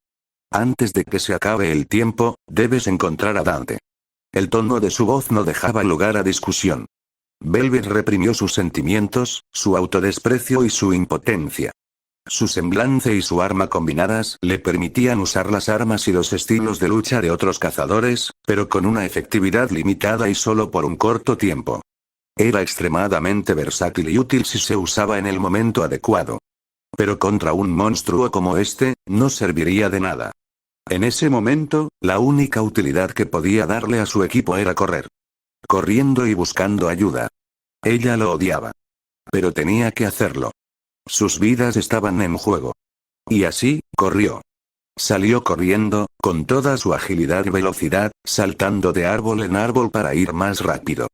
Antes de que se acabe el tiempo, debes encontrar a Dante. El tono de su voz no dejaba lugar a discusión. Velvet reprimió sus sentimientos, su autodesprecio y su impotencia. Su semblante y su arma combinadas le permitían usar las armas y los estilos de lucha de otros cazadores, pero con una efectividad limitada y solo por un corto tiempo. Era extremadamente versátil y útil si se usaba en el momento adecuado. Pero contra un monstruo como este, no serviría de nada. En ese momento, la única utilidad que podía darle a su equipo era correr. Corriendo y buscando ayuda. Ella lo odiaba. Pero tenía que hacerlo. Sus vidas estaban en juego. Y así, corrió. Salió corriendo, con toda su agilidad y velocidad, saltando de árbol en árbol para ir más rápido.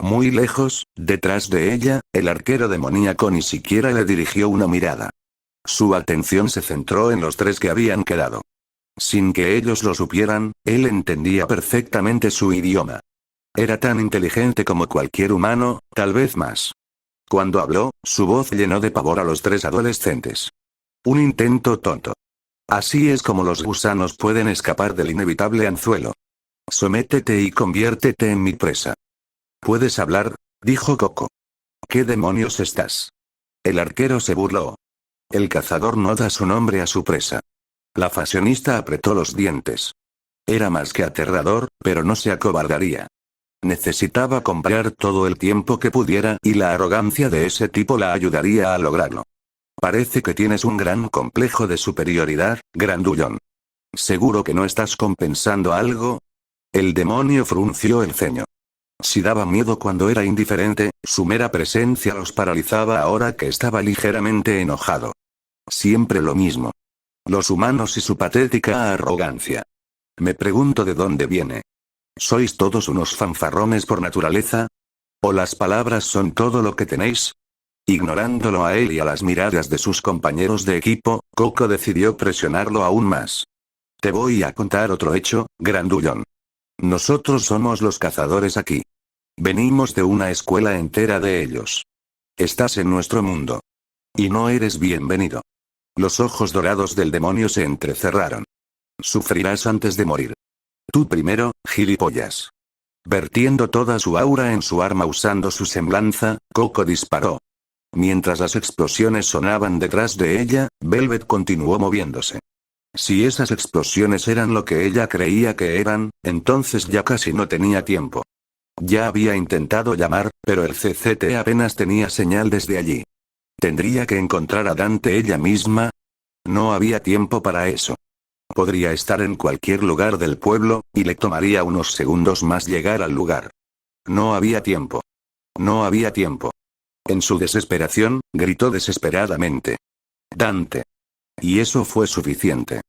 Muy lejos, detrás de ella, el arquero demoníaco ni siquiera le dirigió una mirada. Su atención se centró en los 3 que habían quedado. Sin que ellos lo supieran, él entendía perfectamente su idioma. Era tan inteligente como cualquier humano, tal vez más. Cuando habló, su voz llenó de pavor a los tres adolescentes. Un intento tonto. Así es como los gusanos pueden escapar del inevitable anzuelo. Sométete y conviértete en mi presa. ¿Puedes hablar?, dijo Coco. ¿Qué demonios estás? El arquero se burló. El cazador no da su nombre a su presa. La fashionista apretó los dientes. Era más que aterrador, pero no se acobardaría. Necesitaba comprar todo el tiempo que pudiera y la arrogancia de ese tipo la ayudaría a lograrlo. Parece que tienes un gran complejo de superioridad, grandullón. ¿Seguro que no estás compensando algo? El demonio frunció el ceño. Si daba miedo cuando era indiferente, su mera presencia los paralizaba ahora que estaba ligeramente enojado. Siempre lo mismo. Los humanos y su patética arrogancia. Me pregunto de dónde viene. ¿Sois todos unos fanfarrones por naturaleza? ¿O las palabras son todo lo que tenéis? Ignorándolo a él y a las miradas de sus compañeros de equipo, Coco decidió presionarlo aún más. Te voy a contar otro hecho, grandullón. Nosotros somos los cazadores aquí. Venimos de una escuela entera de ellos. Estás en nuestro mundo. Y no eres bienvenido. Los ojos dorados del demonio se entrecerraron. Sufrirás antes de morir. Tú primero, gilipollas. Vertiendo toda su aura en su arma usando su semblanza, Coco disparó. Mientras las explosiones sonaban detrás de ella, Velvet continuó moviéndose. Si esas explosiones eran lo que ella creía que eran, entonces ya casi no tenía tiempo. Ya había intentado llamar, pero el CCT apenas tenía señal desde allí. ¿Tendría que encontrar a Dante ella misma? No había tiempo para eso. Podría estar en cualquier lugar del pueblo, y le tomaría unos segundos más llegar al lugar. No había tiempo. No había tiempo. En su desesperación, gritó desesperadamente. Dante. Y eso fue suficiente.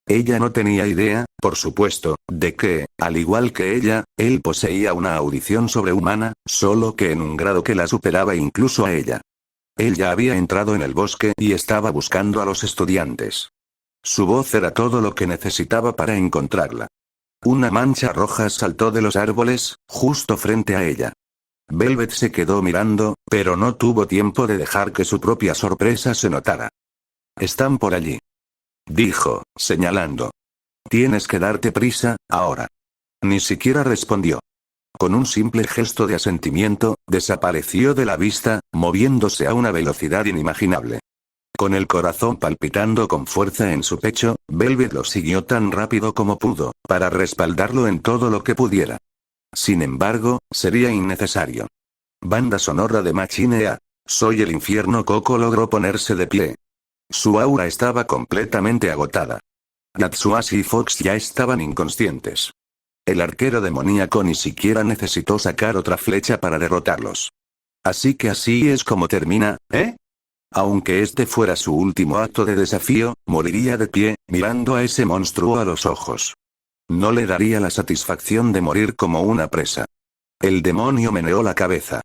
Ella no tenía idea, por supuesto, de que, al igual que ella, él poseía una audición sobrehumana, solo que en un grado que la superaba incluso a ella. Él ya había entrado en el bosque y estaba buscando a los estudiantes. Su voz era todo lo que necesitaba para encontrarla. Una mancha roja saltó de los árboles, justo frente a ella. Velvet se quedó mirando, pero no tuvo tiempo de dejar que su propia sorpresa se notara. Están por allí. Dijo, señalando. Tienes que darte prisa, ahora. Ni siquiera respondió. Con un simple gesto de asentimiento, desapareció de la vista, moviéndose a una velocidad inimaginable. Con el corazón palpitando con fuerza en su pecho, Velvet lo siguió tan rápido como pudo, para respaldarlo en todo lo que pudiera. Sin embargo, sería innecesario. Banda sonora de Machine A. Soy el infierno. Coco logró ponerse de pie. Su aura estaba completamente agotada. Natsuashi y Fox ya estaban inconscientes. El arquero demoníaco ni siquiera necesitó sacar otra flecha para derrotarlos. Así que así es como termina, ¿eh? Aunque este fuera su último acto de desafío, moriría de pie, mirando a ese monstruo a los ojos. No le daría la satisfacción de morir como una presa. El demonio meneó la cabeza.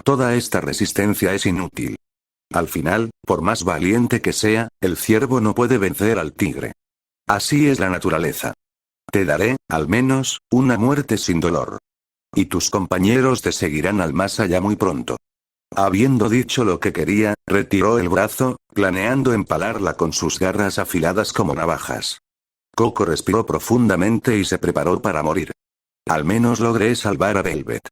Toda esta resistencia es inútil. Al final, por más valiente que sea, el ciervo no puede vencer al tigre. Así es la naturaleza. Te daré, al menos, una muerte sin dolor. Y tus compañeros te seguirán al más allá muy pronto. Habiendo dicho lo que quería, retiró el brazo, planeando empalarla con sus garras afiladas como navajas. Coco respiró profundamente y se preparó para morir. Al menos logré salvar a Velvet.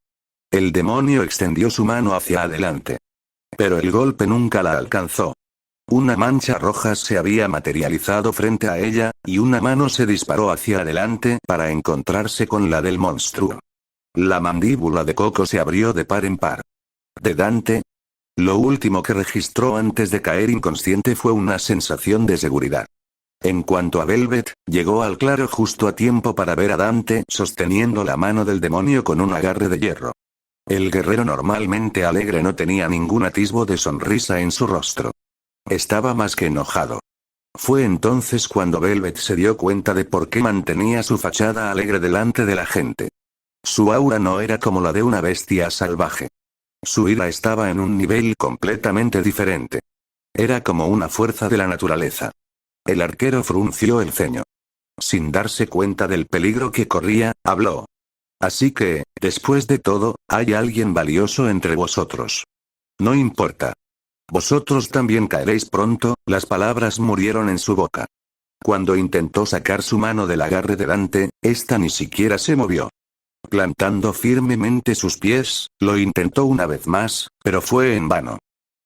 El demonio extendió su mano hacia adelante. Pero el golpe nunca la alcanzó. Una mancha roja se había materializado frente a ella, y una mano se disparó hacia adelante para encontrarse con la del monstruo. La mandíbula de Coco se abrió de par en par. ¿De Dante? Lo último que registró antes de caer inconsciente fue una sensación de seguridad. En cuanto a Velvet, llegó al claro justo a tiempo para ver a Dante sosteniendo la mano del demonio con un agarre de hierro. El guerrero normalmente alegre no tenía ningún atisbo de sonrisa en su rostro. Estaba más que enojado. Fue entonces cuando Velvet se dio cuenta de por qué mantenía su fachada alegre delante de la gente. Su aura no era como la de una bestia salvaje. Su ira estaba en un nivel completamente diferente. Era como una fuerza de la naturaleza. El arquero frunció el ceño. Sin darse cuenta del peligro que corría, habló. Así que, después de todo, hay alguien valioso entre vosotros. No importa. Vosotros también caeréis pronto. Las palabras murieron en su boca. Cuando intentó sacar su mano del agarre de Dante, ésta ni siquiera se movió. Plantando firmemente sus pies, lo intentó una vez más, pero fue en vano.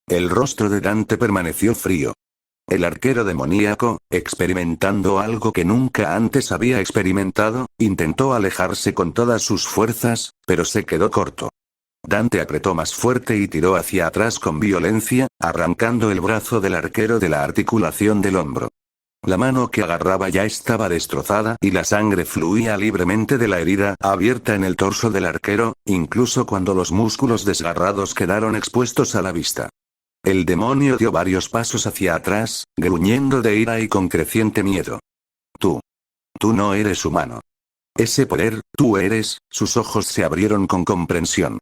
El rostro de Dante permaneció frío. El arquero demoníaco, experimentando algo que nunca antes había experimentado, intentó alejarse con todas sus fuerzas, pero se quedó corto. Dante apretó más fuerte y tiró hacia atrás con violencia, arrancando el brazo del arquero de la articulación del hombro. La mano que agarraba ya estaba destrozada y la sangre fluía libremente de la herida abierta en el torso del arquero, incluso cuando los músculos desgarrados quedaron expuestos a la vista. El demonio dio varios pasos hacia atrás, gruñendo de ira y con creciente miedo. Tú no eres humano. Ese poder, tú eres. Sus ojos se abrieron con comprensión.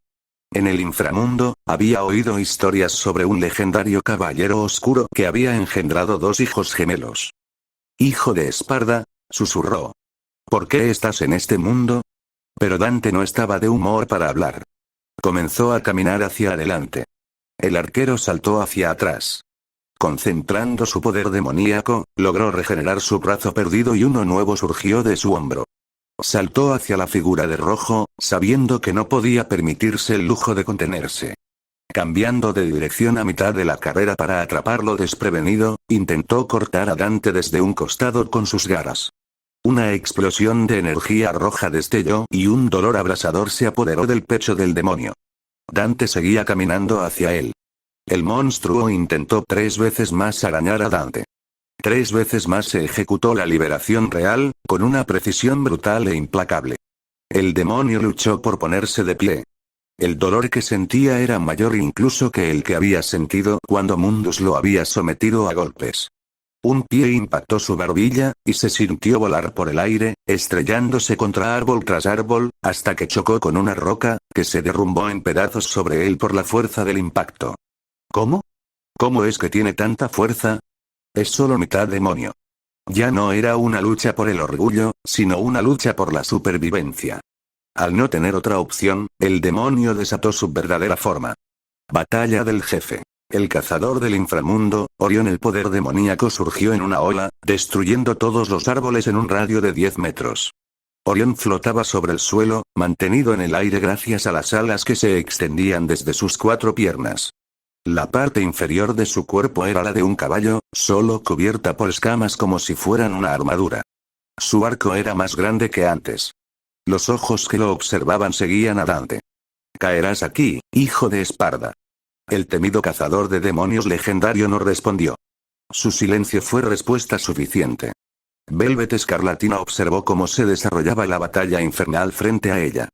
En el inframundo, había oído historias sobre un legendario caballero oscuro que había engendrado 2 hijos gemelos. Hijo de Esparda, susurró. ¿Por qué estás en este mundo? Pero Dante no estaba de humor para hablar. Comenzó a caminar hacia adelante. El arquero saltó hacia atrás. Concentrando su poder demoníaco, logró regenerar su brazo perdido y uno nuevo surgió de su hombro. Saltó hacia la figura de rojo, sabiendo que no podía permitirse el lujo de contenerse. Cambiando de dirección a mitad de la carrera para atraparlo desprevenido, intentó cortar a Dante desde un costado con sus garras. Una explosión de energía roja destelló y un dolor abrasador se apoderó del pecho del demonio. Dante seguía caminando hacia él. El monstruo intentó 3 veces más arañar a Dante. 3 veces más se ejecutó la liberación real, con una precisión brutal e implacable. El demonio luchó por ponerse de pie. El dolor que sentía era mayor incluso que el que había sentido cuando Mundus lo había sometido a golpes. Un pie impactó su barbilla, y se sintió volar por el aire, estrellándose contra árbol tras árbol, hasta que chocó con una roca, que se derrumbó en pedazos sobre él por la fuerza del impacto. ¿Cómo? ¿Cómo es que tiene tanta fuerza? Es solo mitad demonio. Ya no era una lucha por el orgullo, sino una lucha por la supervivencia. Al no tener otra opción, el demonio desató su verdadera forma. Batalla del jefe. El cazador del inframundo, Orión. El poder demoníaco surgió en una ola, destruyendo todos los árboles en un radio de 10 metros. Orión flotaba sobre el suelo, mantenido en el aire gracias a las alas que se extendían desde sus 4 piernas. La parte inferior de su cuerpo era la de un caballo, solo cubierta por escamas como si fueran una armadura. Su arco era más grande que antes. Los ojos que lo observaban seguían a Dante. «Caerás aquí, hijo de Esparda». El temido cazador de demonios legendario no respondió. Su silencio fue respuesta suficiente. Velvet Escarlatina observó cómo se desarrollaba la batalla infernal frente a ella.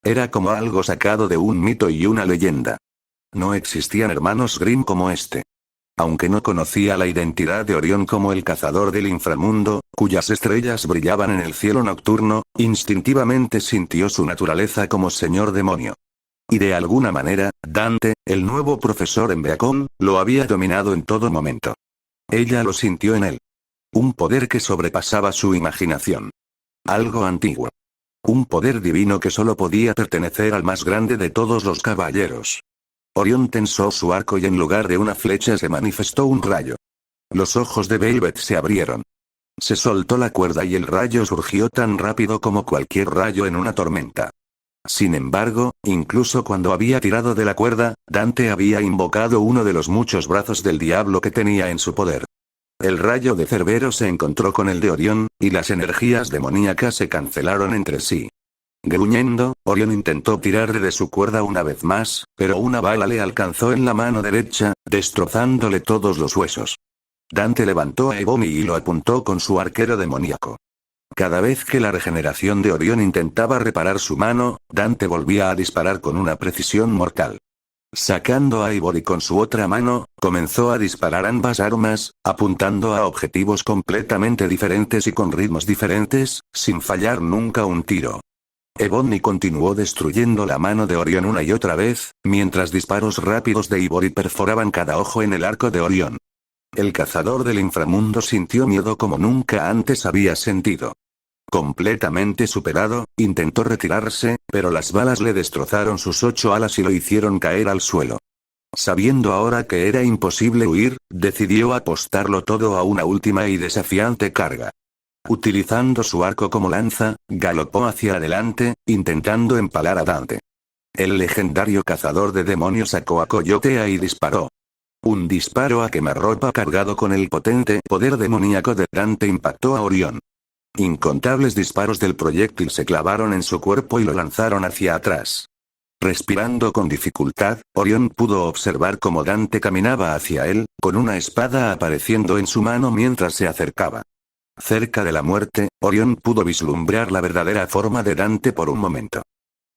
Era como algo sacado de un mito y una leyenda. No existían hermanos Grimm como este. Aunque no conocía la identidad de Orión como el cazador del inframundo, cuyas estrellas brillaban en el cielo nocturno, instintivamente sintió su naturaleza como señor demonio. Y de alguna manera, Dante, el nuevo profesor en Beacon, lo había dominado en todo momento. Ella lo sintió en él. Un poder que sobrepasaba su imaginación. Algo antiguo. Un poder divino que solo podía pertenecer al más grande de todos los caballeros. Orión tensó su arco y en lugar de una flecha se manifestó un rayo. Los ojos de Velvet se abrieron. Se soltó la cuerda y el rayo surgió tan rápido como cualquier rayo en una tormenta. Sin embargo, incluso cuando había tirado de la cuerda, Dante había invocado uno de los muchos brazos del diablo que tenía en su poder. El rayo de Cerbero se encontró con el de Orión, y las energías demoníacas se cancelaron entre sí. Gruñendo, Orión intentó tirarle de su cuerda una vez más, pero una bala le alcanzó en la mano derecha, destrozándole todos los huesos. Dante levantó a Ebony y lo apuntó con su arquero demoníaco. Cada vez que la regeneración de Orión intentaba reparar su mano, Dante volvía a disparar con una precisión mortal. Sacando a Ivory con su otra mano, comenzó a disparar ambas armas, apuntando a objetivos completamente diferentes y con ritmos diferentes, sin fallar nunca un tiro. Ebony continuó destruyendo la mano de Orión una y otra vez, mientras disparos rápidos de Ivory perforaban cada ojo en el arco de Orión. El cazador del inframundo sintió miedo como nunca antes había sentido. Completamente superado, intentó retirarse, pero las balas le destrozaron sus 8 alas y lo hicieron caer al suelo. Sabiendo ahora que era imposible huir, decidió apostarlo todo a una última y desafiante carga. Utilizando su arco como lanza, galopó hacia adelante, intentando empalar a Dante. El legendario cazador de demonios sacó a Coyotea y disparó. Un disparo a quemarropa cargado con el potente poder demoníaco de Dante impactó a Orión. Incontables disparos del proyectil se clavaron en su cuerpo y lo lanzaron hacia atrás. Respirando con dificultad, Orión pudo observar cómo Dante caminaba hacia él, con una espada apareciendo en su mano mientras se acercaba. Cerca de la muerte, Orión pudo vislumbrar la verdadera forma de Dante por un momento.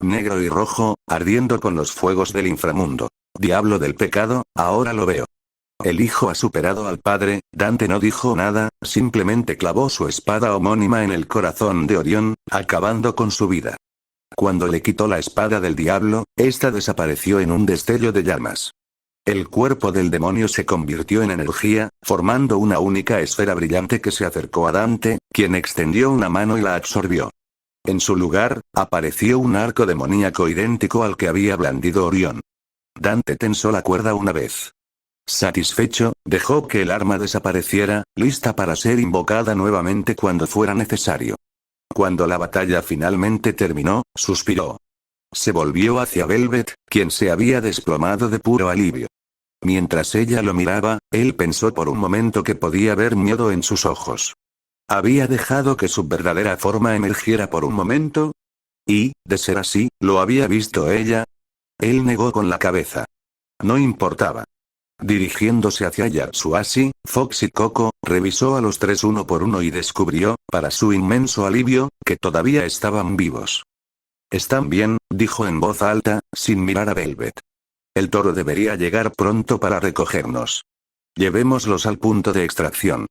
Negro y rojo, ardiendo con los fuegos del inframundo. Diablo del pecado, ahora lo veo. El hijo ha superado al padre. Dante no dijo nada, simplemente clavó su espada homónima en el corazón de Orión, acabando con su vida. Cuando le quitó la espada del diablo, esta desapareció en un destello de llamas. El cuerpo del demonio se convirtió en energía, formando una única esfera brillante que se acercó a Dante, quien extendió una mano y la absorbió. En su lugar, apareció un arco demoníaco idéntico al que había blandido Orión. Dante tensó la cuerda una vez. Satisfecho, dejó que el arma desapareciera, lista para ser invocada nuevamente cuando fuera necesario. Cuando la batalla finalmente terminó, suspiró. Se volvió hacia Velvet, quien se había desplomado de puro alivio. Mientras ella lo miraba, él pensó por un momento que podía ver miedo en sus ojos. ¿Había dejado que su verdadera forma emergiera por un momento? Y, de ser así, ¿lo había visto ella? Él negó con la cabeza. No importaba. Dirigiéndose hacia Yatsuashi, Fox y Coco, revisó a los tres uno por uno y descubrió, para su inmenso alivio, que todavía estaban vivos. «Están bien», dijo en voz alta, sin mirar a Velvet. «El toro debería llegar pronto para recogernos. Llevémoslos al punto de extracción».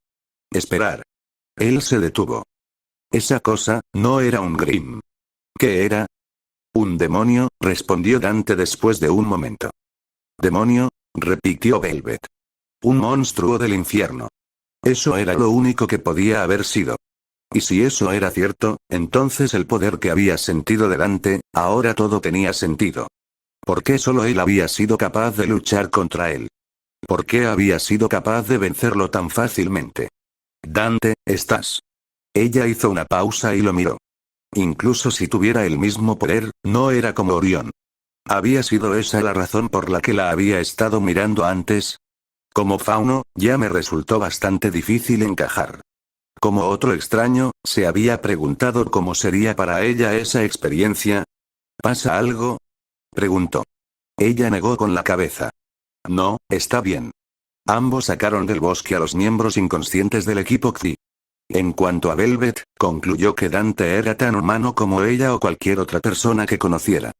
«Esperar». Él se detuvo. Esa cosa, no era un Grimm. ¿Qué era? «Un demonio», respondió Dante después de un momento. «¿Demonio?», repitió Velvet. «Un monstruo del infierno». Eso era lo único que podía haber sido. Y si eso era cierto, entonces el poder que había sentido de Dante, ahora todo tenía sentido. ¿Por qué solo él había sido capaz de luchar contra él? ¿Por qué había sido capaz de vencerlo tan fácilmente? «Dante, ¿estás?» Ella hizo una pausa y lo miró. Incluso si tuviera el mismo poder, no era como Orión. ¿Había sido esa la razón por la que la había estado mirando antes? Como fauno, ya me resultó bastante difícil encajar. Como otro extraño, se había preguntado cómo sería para ella esa experiencia. ¿Pasa algo?, preguntó. Ella negó con la cabeza. No, está bien. Ambos sacaron del bosque a los miembros inconscientes del equipo XI. En cuanto a Velvet, concluyó que Dante era tan humano como ella o cualquier otra persona que conociera.